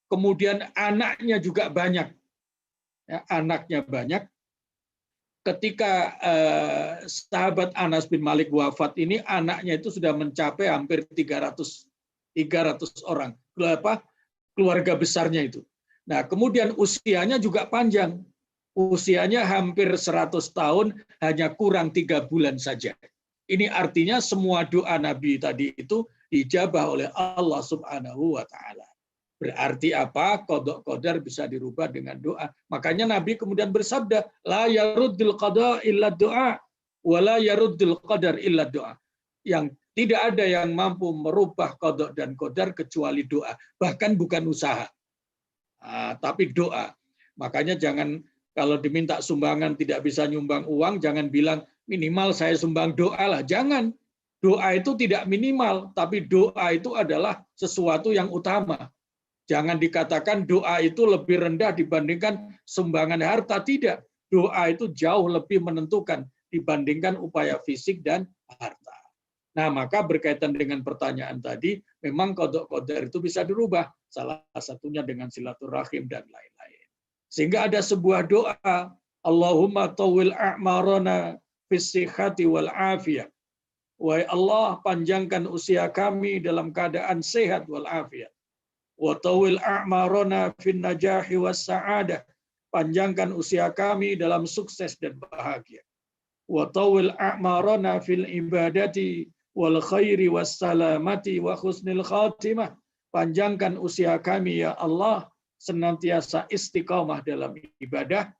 Kemudian anaknya juga banyak. Ya, anaknya banyak. Ketika sahabat Anas bin Malik wafat ini, anaknya itu sudah mencapai hampir 300 orang. Keluarga besarnya itu. Nah, kemudian usianya juga panjang. Usianya hampir 100 tahun, hanya kurang 3 bulan saja. Ini artinya semua doa Nabi tadi itu dijabah oleh Allah Subhanahu wa Ta'ala. Berarti apa? Qadha qadar bisa dirubah dengan doa. Makanya Nabi kemudian bersabda, la yaruddul qada illa doa, wa la yaruddul qadar illa doa. Yang tidak ada yang mampu merubah qadha dan qadar kecuali doa. Bahkan bukan usaha, tapi doa. Makanya jangan, kalau diminta sumbangan tidak bisa nyumbang uang, jangan bilang minimal saya sumbang doa lah. Jangan. Doa itu tidak minimal, tapi doa itu adalah sesuatu yang utama. Jangan dikatakan doa itu lebih rendah dibandingkan sumbangan harta. Tidak. Doa itu jauh lebih menentukan dibandingkan upaya fisik dan harta. Nah, maka berkaitan dengan pertanyaan tadi, memang qada qadar itu bisa dirubah. Salah satunya dengan silaturahim dan lain-lain. Sehingga ada sebuah doa, Allahumma tawil a'marana fis sihhati wal afiyah. Wahai Allah, panjangkan usia kami dalam keadaan sehat wal afiyah. Wa tawil a'marana fin najahi was sa'adah. Panjangkan usia kami dalam sukses dan bahagia. Wa tawil a'marana fil ibadati wal khairi was salamati wa husnil khatimah. Panjangkan usia kami ya Allah, senantiasa istiqamah dalam ibadah,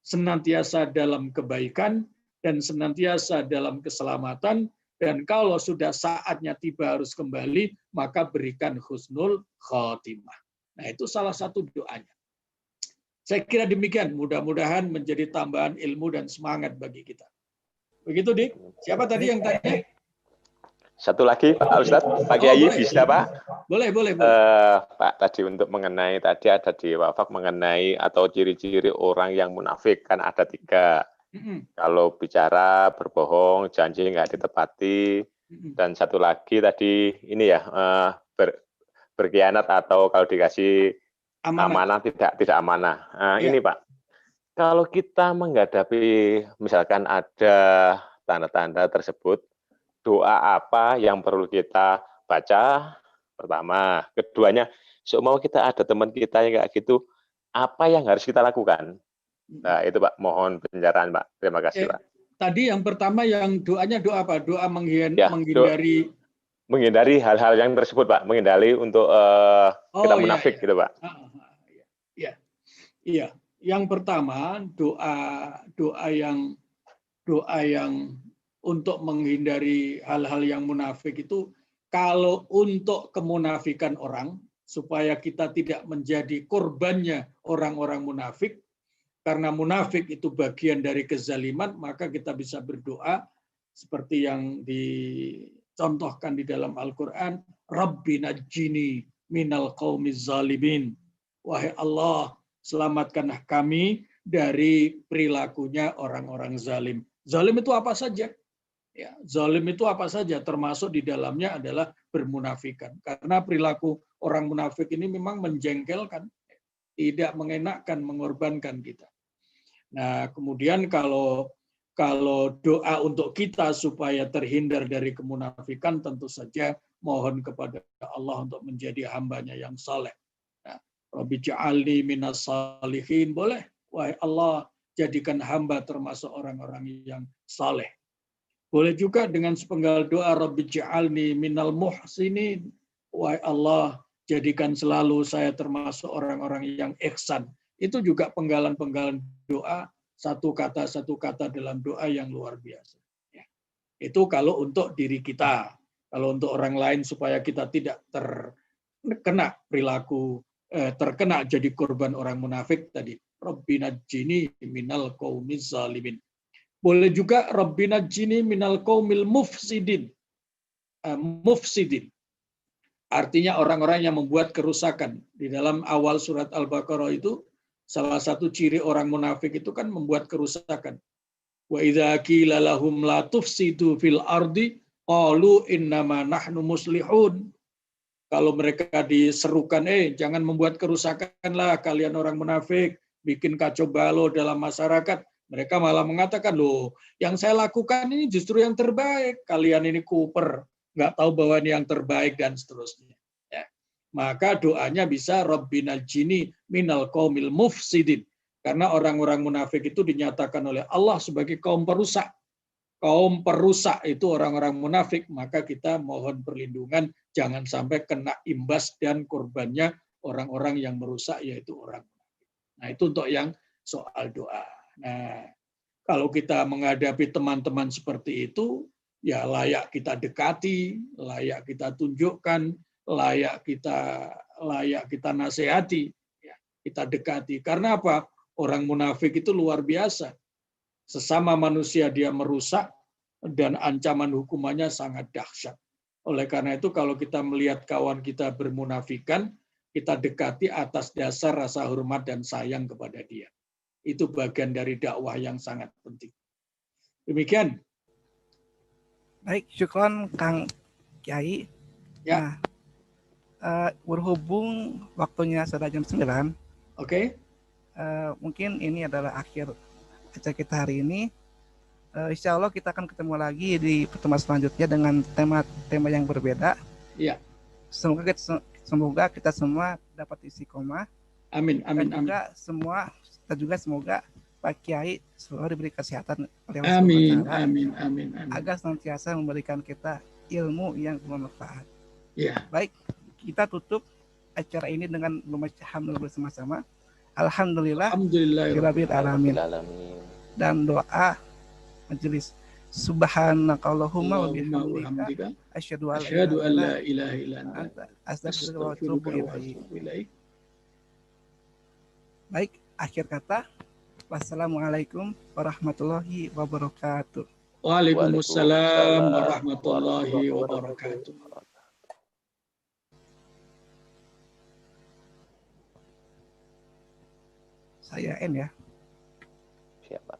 senantiasa dalam kebaikan, dan senantiasa dalam keselamatan. Dan kalau sudah saatnya tiba harus kembali, maka berikan husnul khatimah. Nah, itu salah satu doanya. Saya kira demikian, mudah-mudahan menjadi tambahan ilmu dan semangat bagi kita. Begitu, Dik. Siapa tadi yang tanya? Satu lagi, Pak Ustadz, Pak Kiai, bisa Pak? Boleh. Pak, tadi untuk mengenai, tadi ada di wafak mengenai atau ciri-ciri orang yang munafik, kan ada 3. Kalau bicara, berbohong, janji nggak ditepati, dan satu lagi tadi ini ya, berkhianat atau kalau dikasih amanah tidak amanah. Nah, ini Pak, kalau kita menghadapi misalkan ada tanda-tanda tersebut, doa apa yang perlu kita baca? Pertama, keduanya, seumpama kita ada teman kita yang kayak gitu, apa yang harus kita lakukan? Nah, itu Pak, mohon pencerahan Pak. Terima kasih Pak. Tadi yang pertama yang doanya doa apa? Doa menghindari hal-hal yang tersebut Pak, menghindari untuk kita munafik gitu Pak. Iya. Yang pertama doa yang untuk menghindari hal-hal yang munafik itu, kalau untuk kemunafikan orang supaya kita tidak menjadi korbannya orang-orang munafik. Karena munafik itu bagian dari kezaliman, maka kita bisa berdoa seperti yang dicontohkan di dalam Al-Quran, Rabbi najjini minal qaumiz zalimin. Wahai Allah, selamatkanlah kami dari perilakunya orang-orang zalim. Zalim itu apa saja? Ya, zalim itu apa saja, termasuk di dalamnya adalah bermunafikan. Karena perilaku orang munafik ini memang menjengkelkan, tidak mengenakkan, mengorbankan kita. Nah, kemudian kalau doa untuk kita supaya terhindar dari kemunafikan, tentu saja mohon kepada Allah untuk menjadi hambanya yang saleh. Nah, Rabbi ja'alni minas salihin, boleh. Wahai Allah, jadikan hamba termasuk orang-orang yang saleh. Boleh juga dengan sepenggal doa, Rabbi ja'alni minal muhsinin. Wahai Allah, jadikan selalu saya termasuk orang-orang yang ihsan. Itu juga penggalan-penggalan doa, satu kata dalam doa yang luar biasa. Ya. Itu kalau untuk diri kita. Kalau untuk orang lain supaya kita tidak terkena perilaku, terkena jadi korban orang munafik tadi. Rabbina jini minal qaumiz zalimin. Boleh juga Rabbina jini minal qaumil mufsidin. Mufsidin. Artinya orang-orang yang membuat kerusakan. Di dalam awal surat Al-Baqarah itu, salah satu ciri orang munafik itu kan membuat kerusakan. Wa idza qila lahum la tufsidu fil ardi qalu innama nahnu muslihun. Kalau mereka diserukan, jangan membuat kerusakanlah kalian orang munafik, bikin kacau balau dalam masyarakat. Mereka malah mengatakan, loh, yang saya lakukan ini justru yang terbaik. Kalian ini kuper, nggak tahu bahwa ini yang terbaik dan seterusnya. Maka doanya bisa Rabbina jini minal qaumil mufsidin. Karena orang-orang munafik itu dinyatakan oleh Allah sebagai kaum perusak. Kaum perusak itu orang-orang munafik, maka kita mohon perlindungan jangan sampai kena imbas dan korbannya orang-orang yang merusak, yaitu orang munafik. Nah, itu untuk yang soal doa. Nah, kalau kita menghadapi teman-teman seperti itu, ya layak kita dekati, layak kita tunjukkan, layak kita nasihati, ya, kita dekati. Karena apa? Orang munafik itu luar biasa. Sesama manusia dia merusak, dan ancaman hukumannya sangat dahsyat. Oleh karena itu kalau kita melihat kawan kita bermunafikan, kita dekati atas dasar rasa hormat dan sayang kepada dia. Itu bagian dari dakwah yang sangat penting. Demikian. Baik, syukron Kang Kiai. Ya. Nah, berhubung waktunya sudah jam 9, Oke. Mungkin ini adalah akhir acara kita hari ini. Insya Allah kita akan ketemu lagi di pertemuan selanjutnya dengan tema yang berbeda. Iya. Semoga kita semua dapat istiqomah. Amin, amin, dan juga amin. Semoga Pak Kiai selalu diberi kesehatan oleh Allah Amin, SWT, amin, amin, amin. agar senantiasa memberikan kita ilmu yang bermanfaat. Ya. Baik, kita tutup acara ini dengan membaca hamdulillah bersama-sama. Alhamdulillahirabbil alamin. Dan doa majelis. Subhanakallahumma wa bihamdika asyhadu an la ilaha illa anta astaghfiruka wa atubu ilaik. Baik, akhir kata. Wassalamualaikum warahmatullahi wabarakatuh. Waalaikumsalam warahmatullahi wabarakatuh. Saya N ya. Siapa?